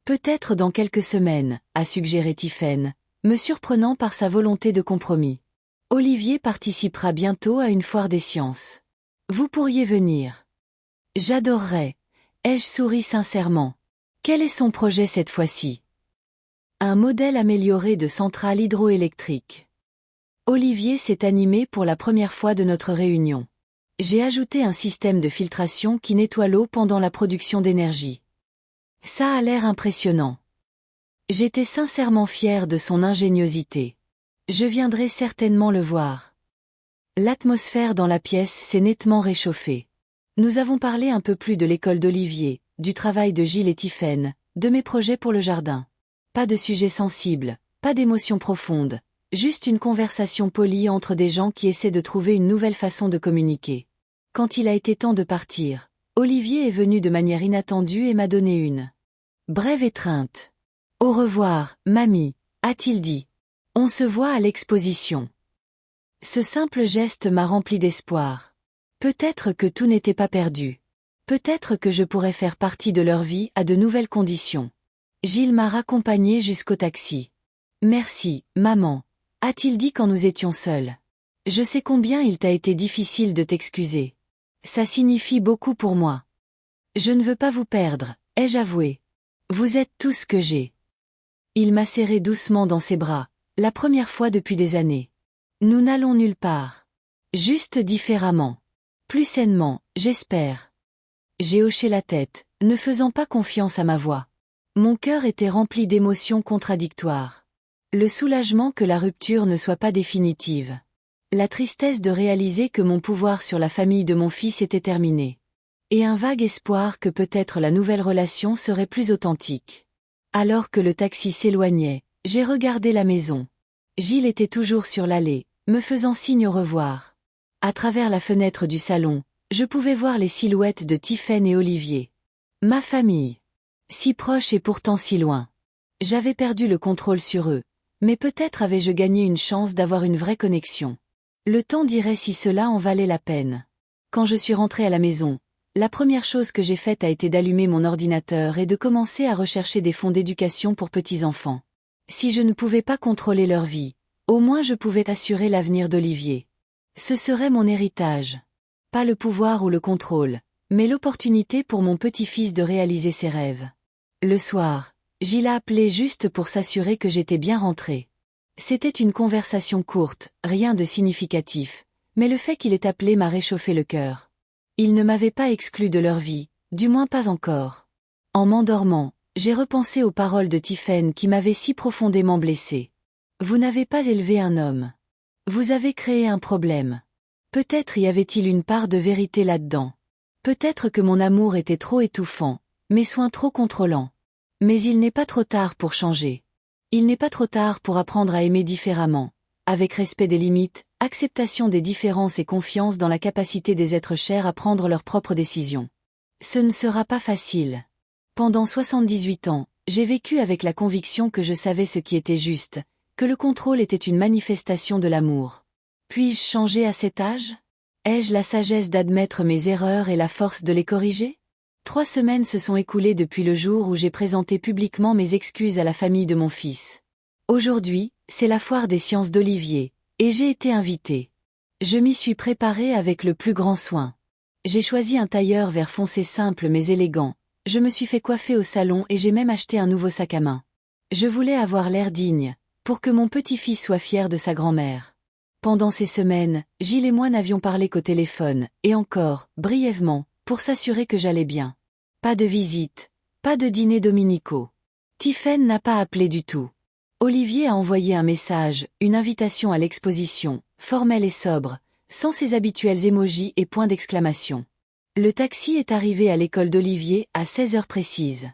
Peut-être dans quelques semaines, a suggéré Tiphaine, me surprenant par sa volonté de compromis. Olivier participera bientôt à une foire des sciences. Vous pourriez venir. J'adorerais. Ai-je souri sincèrement. Quel est son projet cette fois-ci? Un modèle amélioré de centrale hydroélectrique. Olivier s'est animé pour la première fois de notre réunion. J'ai ajouté un système de filtration qui nettoie l'eau pendant la production d'énergie. Ça a l'air impressionnant. J'étais sincèrement fier de son ingéniosité. Je viendrai certainement le voir. L'atmosphère dans la pièce s'est nettement réchauffée. Nous avons parlé un peu plus de l'école d'Olivier, du travail de Gilles et Tiphaine, de mes projets pour le jardin. Pas de sujet sensible, pas d'émotions profondes, juste une conversation polie entre des gens qui essaient de trouver une nouvelle façon de communiquer. Quand il a été temps de partir, Olivier est venu de manière inattendue et m'a donné une brève étreinte. Au revoir, mamie, a-t-il dit. On se voit à l'exposition. Ce simple geste m'a rempli d'espoir. Peut-être que tout n'était pas perdu. Peut-être que je pourrais faire partie de leur vie à de nouvelles conditions. Gilles m'a raccompagné jusqu'au taxi. Merci, maman, a-t-il dit quand nous étions seuls. Je sais combien il t'a été difficile de t'excuser. Ça signifie beaucoup pour moi. Je ne veux pas vous perdre, ai-je avoué. Vous êtes tout ce que j'ai. Il m'a serré doucement dans ses bras, la première fois depuis des années. Nous n'allons nulle part. Juste différemment. Plus sainement, j'espère. J'ai hoché la tête, ne faisant pas confiance à ma voix. Mon cœur était rempli d'émotions contradictoires. Le soulagement que la rupture ne soit pas définitive. La tristesse de réaliser que mon pouvoir sur la famille de mon fils était terminé. Et un vague espoir que peut-être la nouvelle relation serait plus authentique. Alors que le taxi s'éloignait, j'ai regardé la maison. Gilles était toujours sur l'allée, me faisant signe au revoir. À travers la fenêtre du salon, je pouvais voir les silhouettes de Tiphaine et Olivier. Ma famille. Si proche et pourtant si loin. J'avais perdu le contrôle sur eux, mais peut-être avais-je gagné une chance d'avoir une vraie connexion. Le temps dirait si cela en valait la peine. Quand je suis rentrée à la maison, la première chose que j'ai faite a été d'allumer mon ordinateur et de commencer à rechercher des fonds d'éducation pour petits-enfants. Si je ne pouvais pas contrôler leur vie, au moins je pouvais assurer l'avenir d'Olivier. Ce serait mon héritage. Pas le pouvoir ou le contrôle, mais l'opportunité pour mon petit-fils de réaliser ses rêves. Le soir, Gilles a appelé juste pour s'assurer que j'étais bien rentrée. C'était une conversation courte, rien de significatif, mais le fait qu'il ait appelé m'a réchauffé le cœur. Ils ne m'avaient pas exclu de leur vie, du moins pas encore. En m'endormant, j'ai repensé aux paroles de Tiphaine qui m'avaient si profondément blessée. Vous n'avez pas élevé un homme. Vous avez créé un problème. Peut-être y avait-il une part de vérité là-dedans. Peut-être que mon amour était trop étouffant, mes soins trop contrôlants. Mais il n'est pas trop tard pour changer. Il n'est pas trop tard pour apprendre à aimer différemment, avec respect des limites, acceptation des différences et confiance dans la capacité des êtres chers à prendre leurs propres décisions. Ce ne sera pas facile. Pendant 78 ans, j'ai vécu avec la conviction que je savais ce qui était juste, que le contrôle était une manifestation de l'amour. Puis-je changer à cet âge? Ai-je la sagesse d'admettre mes erreurs et la force de les corriger? 3 semaines se sont écoulées depuis le jour où j'ai présenté publiquement mes excuses à la famille de mon fils. Aujourd'hui, c'est la foire des sciences d'Olivier, et j'ai été invitée. Je m'y suis préparée avec le plus grand soin. J'ai choisi un tailleur vert foncé simple mais élégant, je me suis fait coiffer au salon et j'ai même acheté un nouveau sac à main. Je voulais avoir l'air digne, pour que mon petit-fils soit fier de sa grand-mère. Pendant ces semaines, Gilles et moi n'avions parlé qu'au téléphone, et encore, brièvement, pour s'assurer que j'allais bien. Pas de visite, pas de dîner dominicaux. Tiphaine n'a pas appelé du tout. Olivier a envoyé un message, une invitation à l'exposition, formelle et sobre, sans ses habituels émojis et points d'exclamation. Le taxi est arrivé à l'école d'Olivier à 16 heures précises.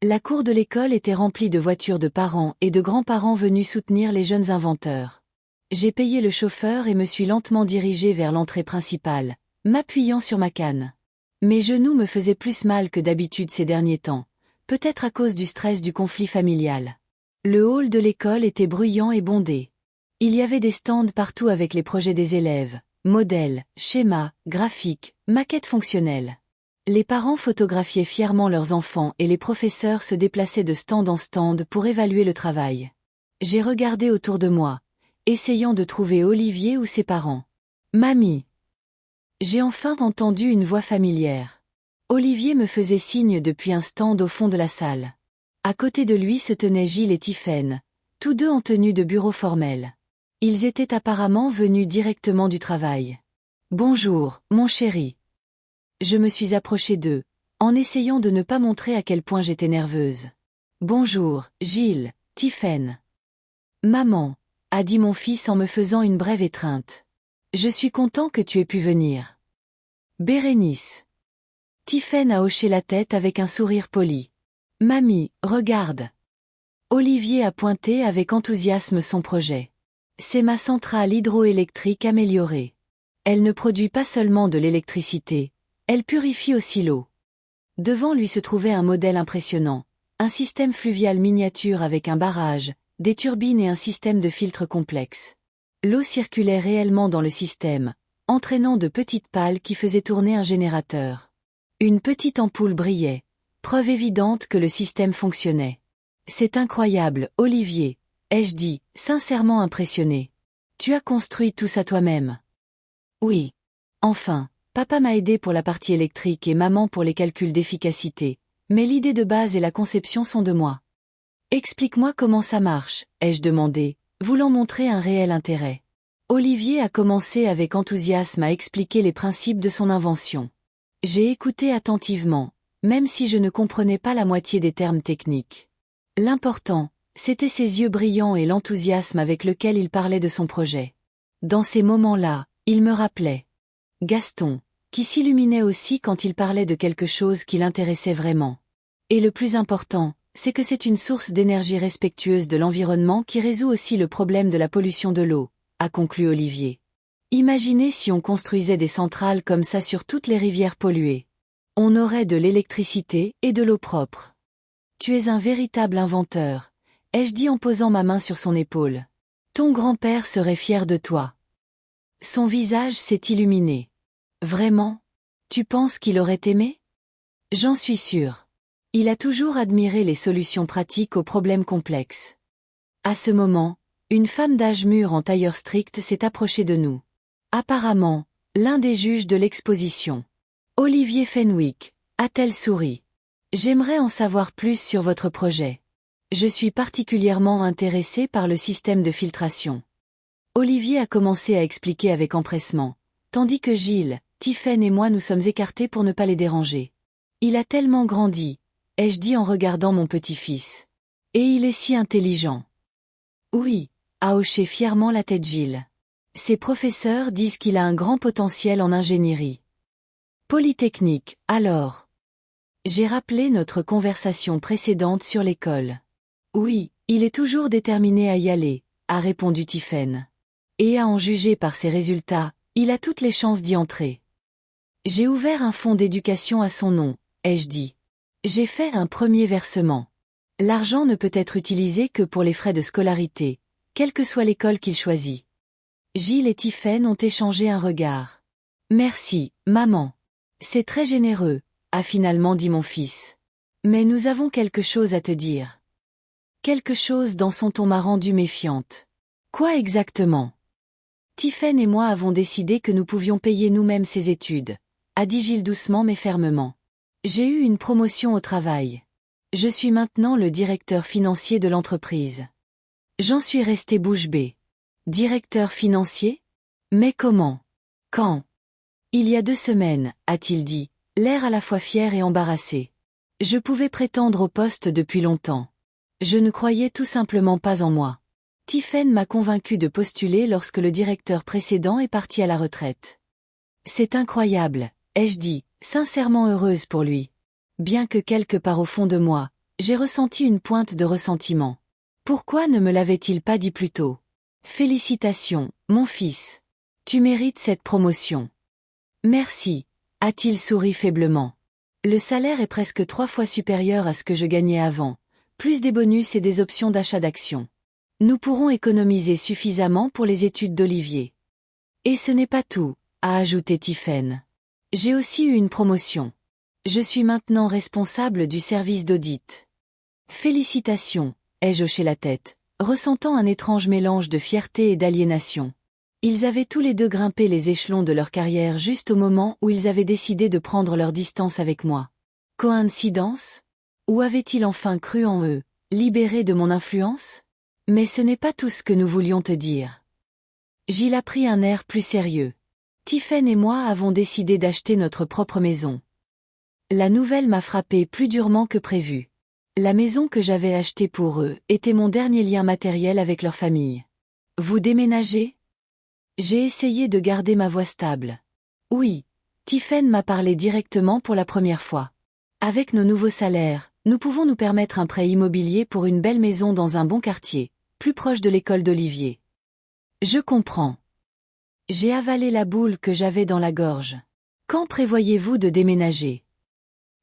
La cour de l'école était remplie de voitures de parents et de grands-parents venus soutenir les jeunes inventeurs. J'ai payé le chauffeur et me suis lentement dirigée vers l'entrée principale, m'appuyant sur ma canne. Mes genoux me faisaient plus mal que d'habitude ces derniers temps, peut-être à cause du stress du conflit familial. Le hall de l'école était bruyant et bondé. Il y avait des stands partout avec les projets des élèves, modèles, schémas, graphiques, maquettes fonctionnelles. Les parents photographiaient fièrement leurs enfants et les professeurs se déplaçaient de stand en stand pour évaluer le travail. J'ai regardé autour de moi, essayant de trouver Olivier ou ses parents. Mamie. J'ai enfin entendu une voix familière. Olivier me faisait signe depuis un stand au fond de la salle. À côté de lui se tenaient Gilles et Tiphaine, tous deux en tenue de bureau formel. Ils étaient apparemment venus directement du travail. « Bonjour, mon chéri. » Je me suis approchée d'eux, en essayant de ne pas montrer à quel point j'étais nerveuse. « Bonjour, Gilles, Tiphaine. »« Maman, » a dit mon fils en me faisant une brève étreinte. « Je suis content que tu aies pu venir. »« Bérénice. » Tiphaine a hoché la tête avec un sourire poli. « Mamie, regarde. » Olivier a pointé avec enthousiasme son projet. « C'est ma centrale hydroélectrique améliorée. Elle ne produit pas seulement de l'électricité, elle purifie aussi l'eau. » Devant lui se trouvait un modèle impressionnant, un système fluvial miniature avec un barrage, des turbines et un système de filtre complexe. L'eau circulait réellement dans le système, entraînant de petites pales qui faisaient tourner un générateur. Une petite ampoule brillait, preuve évidente que le système fonctionnait. « C'est incroyable, Olivier, » ai-je dit, sincèrement impressionné. « Tu as construit tout ça toi-même. » Oui. Enfin, papa m'a aidé pour la partie électrique et maman pour les calculs d'efficacité, mais l'idée de base et la conception sont de moi. Explique-moi comment ça marche, ai-je demandé, voulant montrer un réel intérêt. Olivier a commencé avec enthousiasme à expliquer les principes de son invention. J'ai écouté attentivement, même si je ne comprenais pas la moitié des termes techniques. L'important, c'était ses yeux brillants et l'enthousiasme avec lequel il parlait de son projet. Dans ces moments-là, il me rappelait Gaston, qui s'illuminait aussi quand il parlait de quelque chose qui l'intéressait vraiment. Et le plus important, c'est que c'est une source d'énergie respectueuse de l'environnement qui résout aussi le problème de la pollution de l'eau, a conclu Olivier. Imaginez si on construisait des centrales comme ça sur toutes les rivières polluées. On aurait de l'électricité et de l'eau propre. Tu es un véritable inventeur, ai-je dit en posant ma main sur son épaule. Ton grand-père serait fier de toi. Son visage s'est illuminé. Vraiment? Tu penses qu'il aurait aimé? J'en suis sûre. Il a toujours admiré les solutions pratiques aux problèmes complexes. À ce moment, une femme d'âge mûr en tailleur strict s'est approchée de nous. Apparemment, l'un des juges de l'exposition. Olivier Fenwick, a-t-elle souri. J'aimerais en savoir plus sur votre projet. Je suis particulièrement intéressée par le système de filtration. Olivier a commencé à expliquer avec empressement, tandis que Gilles, Tiphaine et moi nous sommes écartés pour ne pas les déranger. Il a tellement grandi, ai-je dit en regardant mon petit-fils. Et il est si intelligent. Oui, a hoché fièrement la tête Gilles. Ses professeurs disent qu'il a un grand potentiel en ingénierie. Polytechnique, alors. J'ai rappelé notre conversation précédente sur l'école. Oui, il est toujours déterminé à y aller, a répondu Tiphaine. Et à en juger par ses résultats, il a toutes les chances d'y entrer. J'ai ouvert un fonds d'éducation à son nom, ai-je dit. J'ai fait un premier versement. L'argent ne peut être utilisé que pour les frais de scolarité, quelle que soit l'école qu'il choisit. Gilles et Tiphaine ont échangé un regard. Merci, maman. C'est très généreux, a finalement dit mon fils. Mais nous avons quelque chose à te dire. Quelque chose dans son ton m'a rendue méfiante. Quoi exactement? Tiphaine et moi avons décidé que nous pouvions payer nous-mêmes ses études, a dit Gilles doucement mais fermement. J'ai eu une promotion au travail. Je suis maintenant le directeur financier de l'entreprise. J'en suis resté bouche bée. Directeur financier? Mais comment? Quand? Il y a 2 semaines, a-t-il dit, l'air à la fois fier et embarrassé. Je pouvais prétendre au poste depuis longtemps. Je ne croyais tout simplement pas en moi. Tiphaine m'a convaincu de postuler lorsque le directeur précédent est parti à la retraite. C'est incroyable, ai-je dit, sincèrement heureuse pour lui. Bien que quelque part au fond de moi, j'ai ressenti une pointe de ressentiment. Pourquoi ne me l'avait-il pas dit plus tôt? Félicitations, mon fils. Tu mérites cette promotion. Merci, a-t-il souri faiblement. Le salaire est presque 3 fois supérieur à ce que je gagnais avant, plus des bonus et des options d'achat d'actions. Nous pourrons économiser suffisamment pour les études d'Olivier. Et ce n'est pas tout, a ajouté Tiphaine. J'ai aussi eu une promotion. Je suis maintenant responsable du service d'audit. Félicitations, ai-je hoché la tête, ressentant un étrange mélange de fierté et d'aliénation. Ils avaient tous les deux grimpé les échelons de leur carrière juste au moment où ils avaient décidé de prendre leur distance avec moi. Coïncidence? Ou avaient-ils enfin cru en eux, libérés de mon influence? Mais ce n'est pas tout ce que nous voulions te dire. Gilles a pris un air plus sérieux. Tiphaine et moi avons décidé d'acheter notre propre maison. La nouvelle m'a frappé plus durement que prévu. La maison que j'avais achetée pour eux était mon dernier lien matériel avec leur famille. Vous déménagez? J'ai essayé de garder ma voix stable. Oui, Tiphaine m'a parlé directement pour la première fois. Avec nos nouveaux salaires, nous pouvons nous permettre un prêt immobilier pour une belle maison dans un bon quartier, plus proche de l'école d'Olivier. Je comprends. J'ai avalé la boule que j'avais dans la gorge. Quand prévoyez-vous de déménager?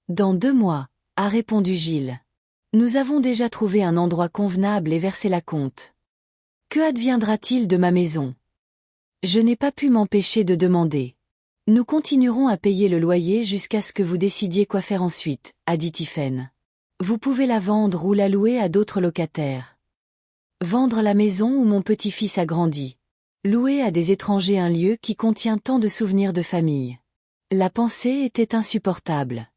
Dans 2 mois, a répondu Gilles. Nous avons déjà trouvé un endroit convenable et versé la compte. Que adviendra-t-il de ma maison? Je n'ai pas pu m'empêcher de demander. Nous continuerons à payer le loyer jusqu'à ce que vous décidiez quoi faire ensuite, a dit Tiphaine. Vous pouvez la vendre ou la louer à d'autres locataires. Vendre la maison où mon petit-fils a grandi. Louer à des étrangers un lieu qui contient tant de souvenirs de famille. La pensée était insupportable.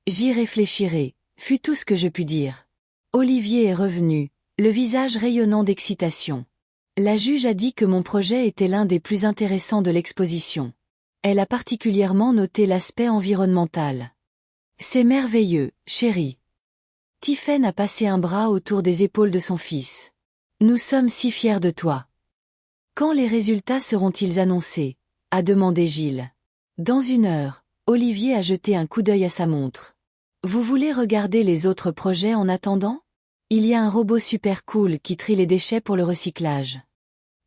J'y réfléchirai, fut tout ce que je pus dire. Olivier est revenu, le visage rayonnant d'excitation. La juge a dit que mon projet était l'un des plus intéressants de l'exposition. Elle a particulièrement noté l'aspect environnemental. C'est merveilleux, chérie. Tiphaine a passé un bras autour des épaules de son fils. Nous sommes si fiers de toi. Quand les résultats seront-ils annoncés? A demandé Gilles. Dans 1 heure, Olivier a jeté un coup d'œil à sa montre. Vous voulez regarder les autres projets en attendant? Il y a un robot super cool qui trie les déchets pour le recyclage.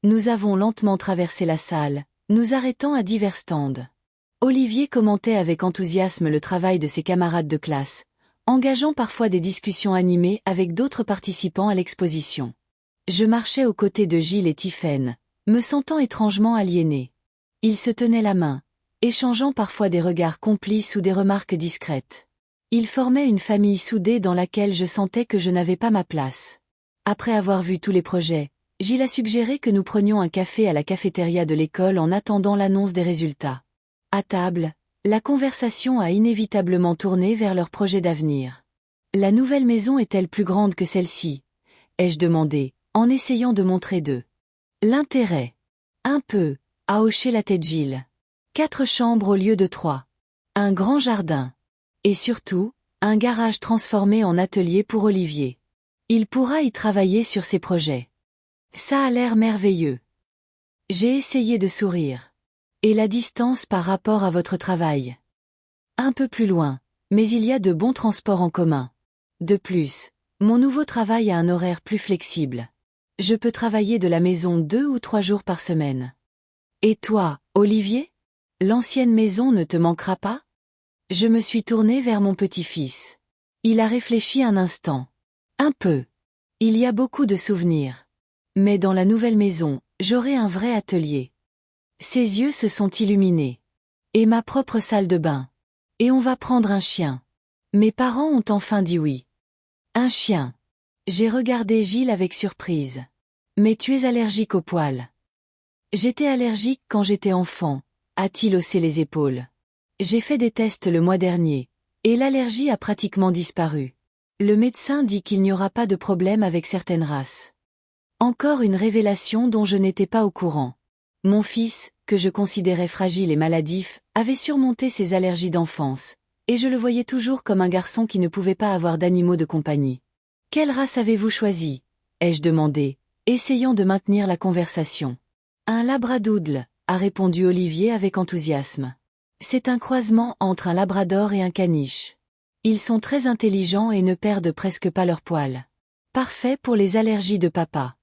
Nous avons lentement traversé la salle, nous arrêtant à divers stands. Olivier commentait avec enthousiasme le travail de ses camarades de classe, engageant parfois des discussions animées avec d'autres participants à l'exposition. Je marchais aux côtés de Gilles et Tiphaine, me sentant étrangement aliéné. Ils se tenaient la main, échangeant parfois des regards complices ou des remarques discrètes. Ils formaient une famille soudée dans laquelle je sentais que je n'avais pas ma place. Après avoir vu tous les projets, Gilles a suggéré que nous prenions un café à la cafétéria de l'école en attendant l'annonce des résultats. À table, la conversation a inévitablement tourné vers leurs projets d'avenir. La nouvelle maison est-elle plus grande que celle-ci? Ai-je demandé, en essayant de montrer de l'intérêt. Un peu, a hoché la tête Gilles. 4 chambres au lieu de 3. Un grand jardin. Et surtout, un garage transformé en atelier pour Olivier. Il pourra y travailler sur ses projets. Ça a l'air merveilleux. J'ai essayé de sourire. Et la distance par rapport à votre travail? Un peu plus loin, Mais il y a de bons transports en commun. De plus, mon nouveau travail a un horaire plus flexible. Je peux travailler de la maison 2 ou 3 jours par semaine. Et toi, Olivier? L'ancienne maison ne te manquera pas? Je me suis tournée vers mon petit-fils. Il a réfléchi un instant. Un peu. Il y a beaucoup de souvenirs. Mais dans la nouvelle maison, j'aurai un vrai atelier. Ses yeux se sont illuminés. Et ma propre salle de bain. Et on va prendre un chien. Mes parents ont enfin dit oui. Un chien. J'ai regardé Gilles avec surprise. Mais tu es allergique aux poils. J'étais allergique quand j'étais enfant, a-t-il haussé les épaules. J'ai fait des tests le mois dernier, et l'allergie a pratiquement disparu. Le médecin dit qu'il n'y aura pas de problème avec certaines races. Encore une révélation dont je n'étais pas au courant. Mon fils, que je considérais fragile et maladif, avait surmonté ses allergies d'enfance, et je le voyais toujours comme un garçon qui ne pouvait pas avoir d'animaux de compagnie. « Quelle race avez-vous choisi ?» ai-je demandé, essayant de maintenir la conversation. « Un labradoodle », a répondu Olivier avec enthousiasme. C'est un croisement entre un labrador et un caniche. Ils sont très intelligents et ne perdent presque pas leurs poils. Parfait pour les allergies de papa.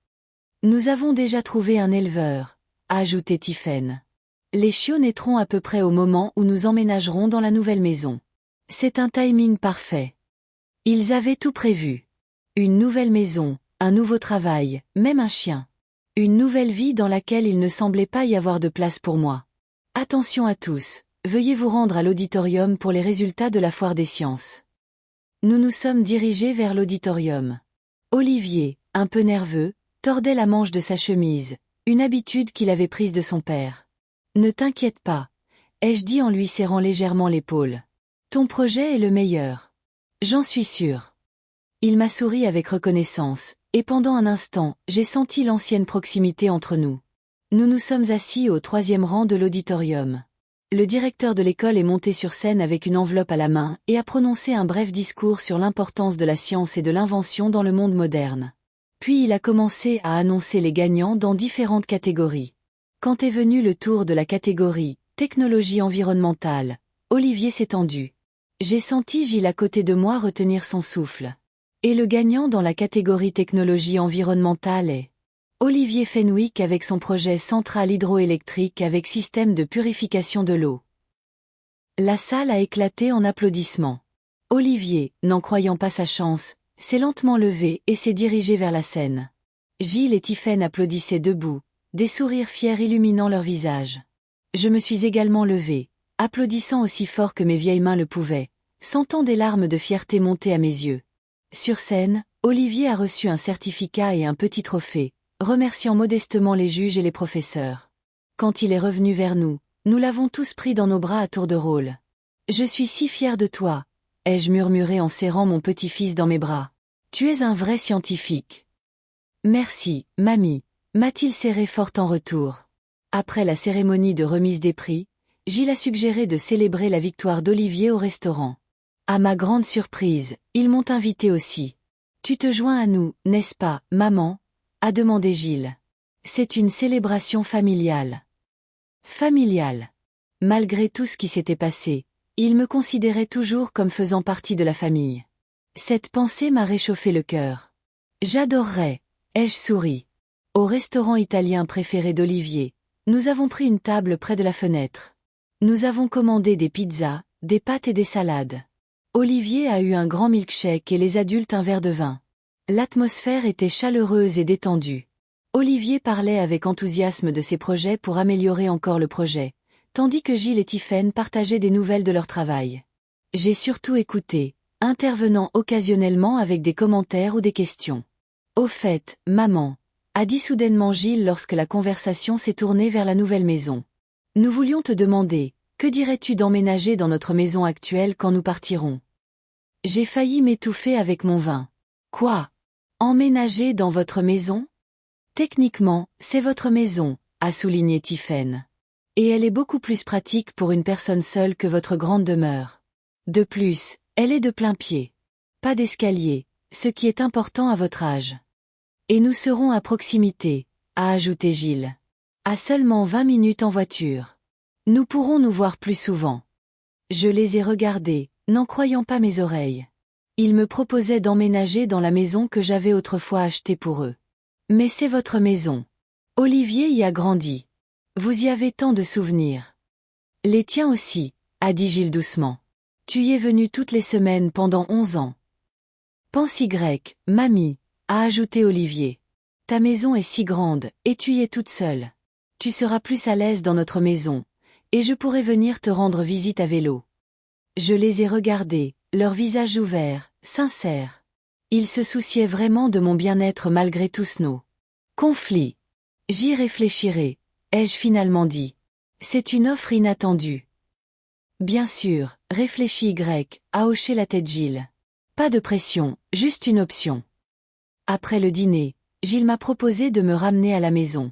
Nous avons déjà trouvé un éleveur, a ajouté Tiphaine. Les chiots naîtront à peu près au moment où nous emménagerons dans la nouvelle maison. C'est un timing parfait. Ils avaient tout prévu. Une nouvelle maison, un nouveau travail, même un chien. Une nouvelle vie dans laquelle il ne semblait pas y avoir de place pour moi. Attention à tous, veuillez vous rendre à l'auditorium pour les résultats de la foire des sciences. Nous nous sommes dirigés vers l'auditorium. Olivier, un peu nerveux, tordait la manche de sa chemise, une habitude qu'il avait prise de son père. « Ne t'inquiète pas, » ai-je dit en lui serrant légèrement l'épaule. « Ton projet est le meilleur. J'en suis sûr. » Il m'a souri avec reconnaissance, et pendant un instant, j'ai senti l'ancienne proximité entre nous. Nous nous sommes assis au 3e rang de l'auditorium. Le directeur de l'école est monté sur scène avec une enveloppe à la main et a prononcé un bref discours sur l'importance de la science et de l'invention dans le monde moderne. Puis il a commencé à annoncer les gagnants dans différentes catégories. Quand est venu le tour de la catégorie « Technologie environnementale », Olivier s'est tendu. J'ai senti Gilles à côté de moi retenir son souffle. Et le gagnant dans la catégorie technologie environnementale est Olivier Fenwick avec son projet centrale hydroélectrique avec système de purification de l'eau. La salle a éclaté en applaudissements. Olivier, n'en croyant pas sa chance, s'est lentement levé et s'est dirigé vers la scène. Gilles et Tiphaine applaudissaient debout, des sourires fiers illuminant leurs visages. Je me suis également levé, applaudissant aussi fort que mes vieilles mains le pouvaient, sentant des larmes de fierté monter à mes yeux. Sur scène, Olivier a reçu un certificat et un petit trophée, remerciant modestement les juges et les professeurs. Quand il est revenu vers nous, nous l'avons tous pris dans nos bras à tour de rôle. « Je suis si fier de toi », ai-je murmuré en serrant mon petit-fils dans mes bras. « Tu es un vrai scientifique. »« Merci, mamie », m'a-t-il serré fort en retour. Après la cérémonie de remise des prix, Gilles a suggéré de célébrer la victoire d'Olivier au restaurant. À ma grande surprise, ils m'ont invité aussi. « Tu te joins à nous, n'est-ce pas, maman ?» a demandé Gilles. « C'est une célébration familiale. » Familiale. Malgré tout ce qui s'était passé, il me considérait toujours comme faisant partie de la famille. Cette pensée m'a réchauffé le cœur. J'adorerais, ai-je souri. Au restaurant italien préféré d'Olivier, nous avons pris une table près de la fenêtre. Nous avons commandé des pizzas, des pâtes et des salades. Olivier a eu un grand milkshake et les adultes un verre de vin. L'atmosphère était chaleureuse et détendue. Olivier parlait avec enthousiasme de ses projets pour améliorer encore le projet, tandis que Gilles et Tiphaine partageaient des nouvelles de leur travail. J'ai surtout écouté, intervenant occasionnellement avec des commentaires ou des questions. « Au fait, maman », a dit soudainement Gilles lorsque la conversation s'est tournée vers la nouvelle maison. « Nous voulions te demander, que dirais-tu d'emménager dans notre maison actuelle quand nous partirons ?» J'ai failli m'étouffer avec mon vin. « Quoi ? Emménager dans votre maison ? Techniquement, c'est votre maison, a souligné Tiphaine. Et elle est beaucoup plus pratique pour une personne seule que votre grande demeure. De plus, elle est de plein pied. Pas d'escalier, ce qui est important à votre âge. Et nous serons à proximité, a ajouté Gilles. À seulement 20 minutes en voiture. Nous pourrons nous voir plus souvent. Je les ai regardés, n'en croyant pas mes oreilles. Ils me proposaient d'emménager dans la maison que j'avais autrefois achetée pour eux. Mais c'est votre maison. Olivier y a grandi. Vous y avez tant de souvenirs. Les tiens aussi, a dit Gilles doucement. Tu y es venu toutes les semaines pendant 11 ans. Pense Y, mamie, a ajouté Olivier. Ta maison est si grande, et tu y es toute seule. Tu seras plus à l'aise dans notre maison, et je pourrai venir te rendre visite à vélo. Je les ai regardés, leurs visages ouverts, sincères. Ils se souciaient vraiment de mon bien-être malgré tous nos conflits. J'y réfléchirai, ai-je finalement dit. C'est une offre inattendue. Bien sûr, réfléchit Y, a hoché la tête Gilles. Pas de pression, juste une option. Après le dîner, Gilles m'a proposé de me ramener à la maison.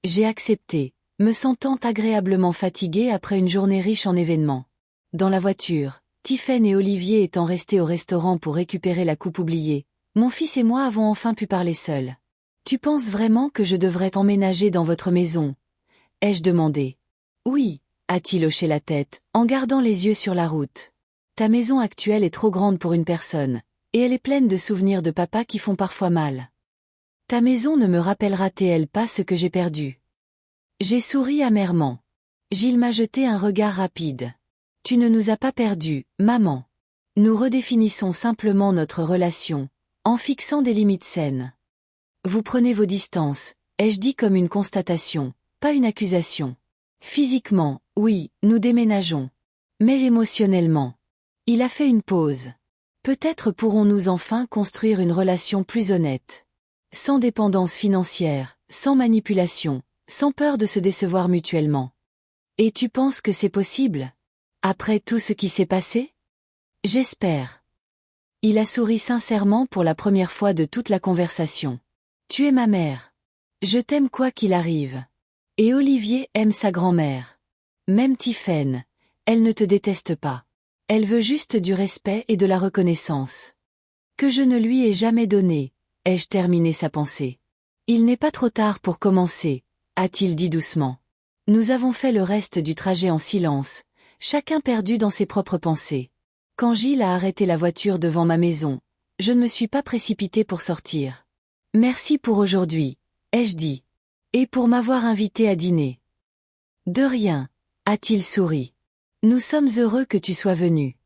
J'ai accepté, me sentant agréablement fatiguée après une journée riche en événements. Dans la voiture, Tiphaine et Olivier étant restés au restaurant pour récupérer la coupe oubliée, mon fils et moi avons enfin pu parler seuls. Tu penses vraiment que je devrais emménager dans votre maison? Ai-je demandé. Oui, a-t-il hoché la tête, en gardant les yeux sur la route. Ta maison actuelle est trop grande pour une personne, et elle est pleine de souvenirs de papa qui font parfois mal. Ta maison ne me rappellera-t-elle pas ce que j'ai perdu? J'ai souri amèrement. Gilles m'a jeté un regard rapide. Tu ne nous as pas perdus, maman. Nous redéfinissons simplement notre relation, en fixant des limites saines. Vous prenez vos distances, ai-je dit comme une constatation, pas une accusation. Physiquement, oui, nous déménageons. Mais émotionnellement. Il a fait une pause. Peut-être pourrons-nous enfin construire une relation plus honnête. Sans dépendance financière, sans manipulation, sans peur de se décevoir mutuellement. Et tu penses que c'est possible? Après tout ce qui s'est passé? J'espère. Il a souri sincèrement pour la première fois de toute la conversation. Tu es ma mère. Je t'aime quoi qu'il arrive. Et Olivier aime sa grand-mère. Même Tiphaine, elle ne te déteste pas. Elle veut juste du respect et de la reconnaissance. Que je ne lui ai jamais donné, ai-je terminé sa pensée. Il n'est pas trop tard pour commencer, a-t-il dit doucement. Nous avons fait le reste du trajet en silence, chacun perdu dans ses propres pensées. Quand Gilles a arrêté la voiture devant ma maison, je ne me suis pas précipitée pour sortir. Merci pour aujourd'hui, ai-je dit. Et pour m'avoir invité à dîner. De rien, a-t-il souri. Nous sommes heureux que tu sois venu.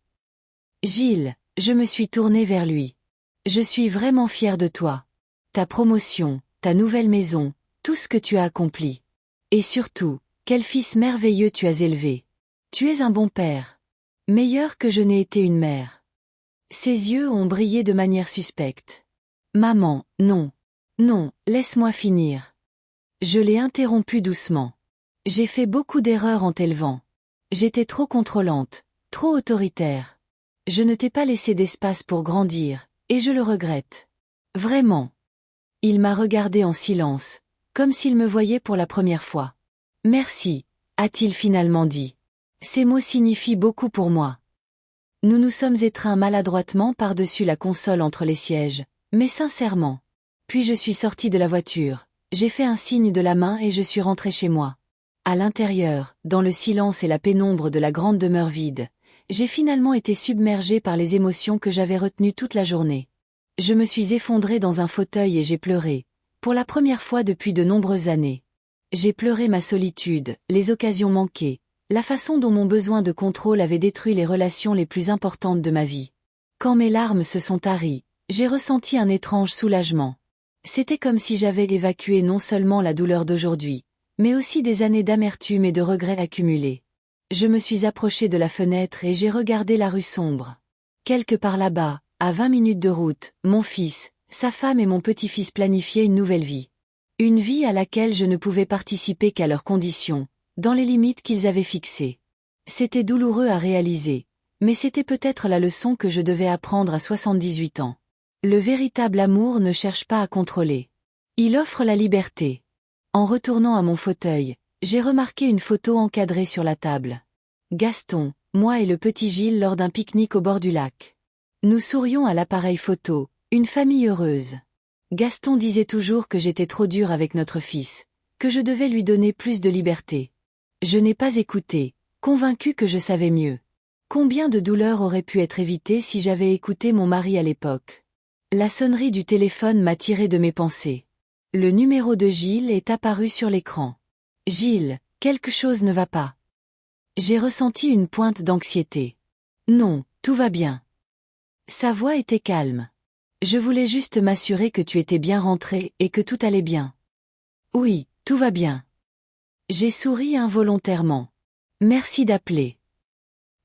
Gilles, je me suis tournée vers lui. Je suis vraiment fière de toi. Ta promotion, ta nouvelle maison, tout ce que tu as accompli. Et surtout, quel fils merveilleux tu as élevé. Tu es un bon père. Meilleur que je n'ai été une mère. Ses yeux ont brillé de manière suspecte. Maman, non. Non, laisse-moi finir. Je l'ai interrompu doucement. J'ai fait beaucoup d'erreurs en t'élevant. J'étais trop contrôlante, trop autoritaire. Je ne t'ai pas laissé d'espace pour grandir, et je le regrette. Vraiment. Il m'a regardé en silence, comme s'il me voyait pour la première fois. Merci, a-t-il finalement dit. Ces mots signifient beaucoup pour moi. Nous nous sommes étreints maladroitement par-dessus la console entre les sièges, mais sincèrement. Puis je suis sortie de la voiture, j'ai fait un signe de la main et je suis rentrée chez moi. À l'intérieur, dans le silence et la pénombre de la grande demeure vide, j'ai finalement été submergée par les émotions que j'avais retenues toute la journée. Je me suis effondrée dans un fauteuil et j'ai pleuré, pour la première fois depuis de nombreuses années. J'ai pleuré ma solitude, les occasions manquées, la façon dont mon besoin de contrôle avait détruit les relations les plus importantes de ma vie. Quand mes larmes se sont taries, j'ai ressenti un étrange soulagement. C'était comme si j'avais évacué non seulement la douleur d'aujourd'hui, mais aussi des années d'amertume et de regrets accumulés. Je me suis approchée de la fenêtre et j'ai regardé la rue sombre. Quelque part là-bas, à 20 minutes de route, mon fils, sa femme et mon petit-fils planifiaient une nouvelle vie. Une vie à laquelle je ne pouvais participer qu'à leurs conditions, dans les limites qu'ils avaient fixées. C'était douloureux à réaliser, mais c'était peut-être la leçon que je devais apprendre à 78 ans. Le véritable amour ne cherche pas à contrôler. Il offre la liberté. En retournant à mon fauteuil, j'ai remarqué une photo encadrée sur la table. Gaston, moi et le petit Gilles lors d'un pique-nique au bord du lac. Nous sourions à l'appareil photo, une famille heureuse. Gaston disait toujours que j'étais trop dure avec notre fils, que je devais lui donner plus de liberté. Je n'ai pas écouté, convaincu que je savais mieux. Combien de douleurs auraient pu être évitées si j'avais écouté mon mari à l'époque? La sonnerie du téléphone m'a tiré de mes pensées. Le numéro de Gilles est apparu sur l'écran. Gilles, quelque chose ne va pas. J'ai ressenti une pointe d'anxiété. Non, tout va bien. Sa voix était calme. Je voulais juste m'assurer que tu étais bien rentré et que tout allait bien. Oui, tout va bien. J'ai souri involontairement. Merci d'appeler.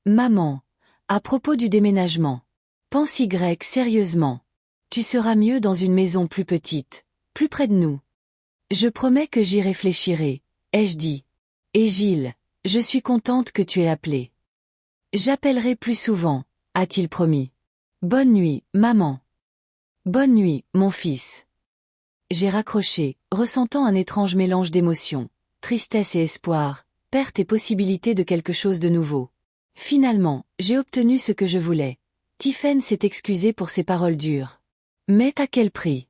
Maman, à propos du déménagement. Pense sérieusement. Tu seras mieux dans une maison plus petite, plus près de nous. Je promets que j'y réfléchirai, ai-je dit. Et Gilles, je suis contente que tu aies appelé. J'appellerai plus souvent, a-t-il promis. Bonne nuit, maman. Bonne nuit, mon fils. J'ai raccroché, ressentant un étrange mélange d'émotions, tristesse et espoir, perte et possibilité de quelque chose de nouveau. Finalement, j'ai obtenu ce que je voulais. Tiphaine s'est excusée pour ses paroles dures. Mais à quel prix?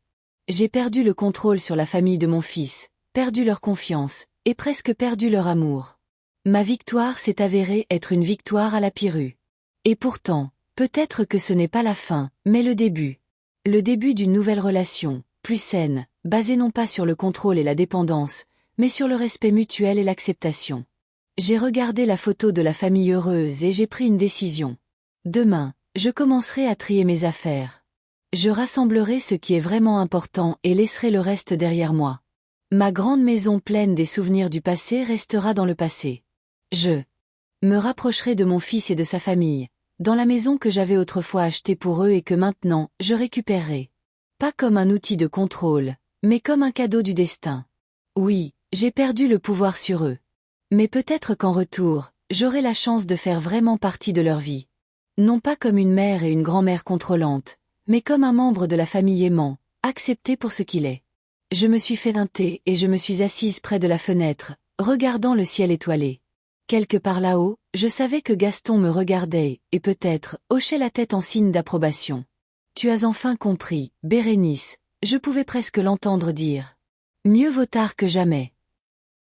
J'ai perdu le contrôle sur la famille de mon fils, perdu leur confiance, et presque perdu leur amour. Ma victoire s'est avérée être une victoire à la Pirou. Et pourtant, peut-être que ce n'est pas la fin, mais le début. Le début d'une nouvelle relation, plus saine, basée non pas sur le contrôle et la dépendance, mais sur le respect mutuel et l'acceptation. J'ai regardé la photo de la famille heureuse et j'ai pris une décision. Demain, je commencerai à trier mes affaires. Je rassemblerai ce qui est vraiment important et laisserai le reste derrière moi. Ma grande maison pleine des souvenirs du passé restera dans le passé. Je me rapprocherai de mon fils et de sa famille, dans la maison que j'avais autrefois achetée pour eux et que maintenant, je récupérerai. Pas comme un outil de contrôle, mais comme un cadeau du destin. Oui, j'ai perdu le pouvoir sur eux. Mais peut-être qu'en retour, j'aurai la chance de faire vraiment partie de leur vie. Non pas comme une mère et une grand-mère contrôlantes, mais comme un membre de la famille aimant, accepté pour ce qu'il est. Je me suis fait un thé et je me suis assise près de la fenêtre, regardant le ciel étoilé. Quelque part là-haut, je savais que Gaston me regardait, et peut-être, hochait la tête en signe d'approbation. Tu as enfin compris, Bérénice, je pouvais presque l'entendre dire. Mieux vaut tard que jamais.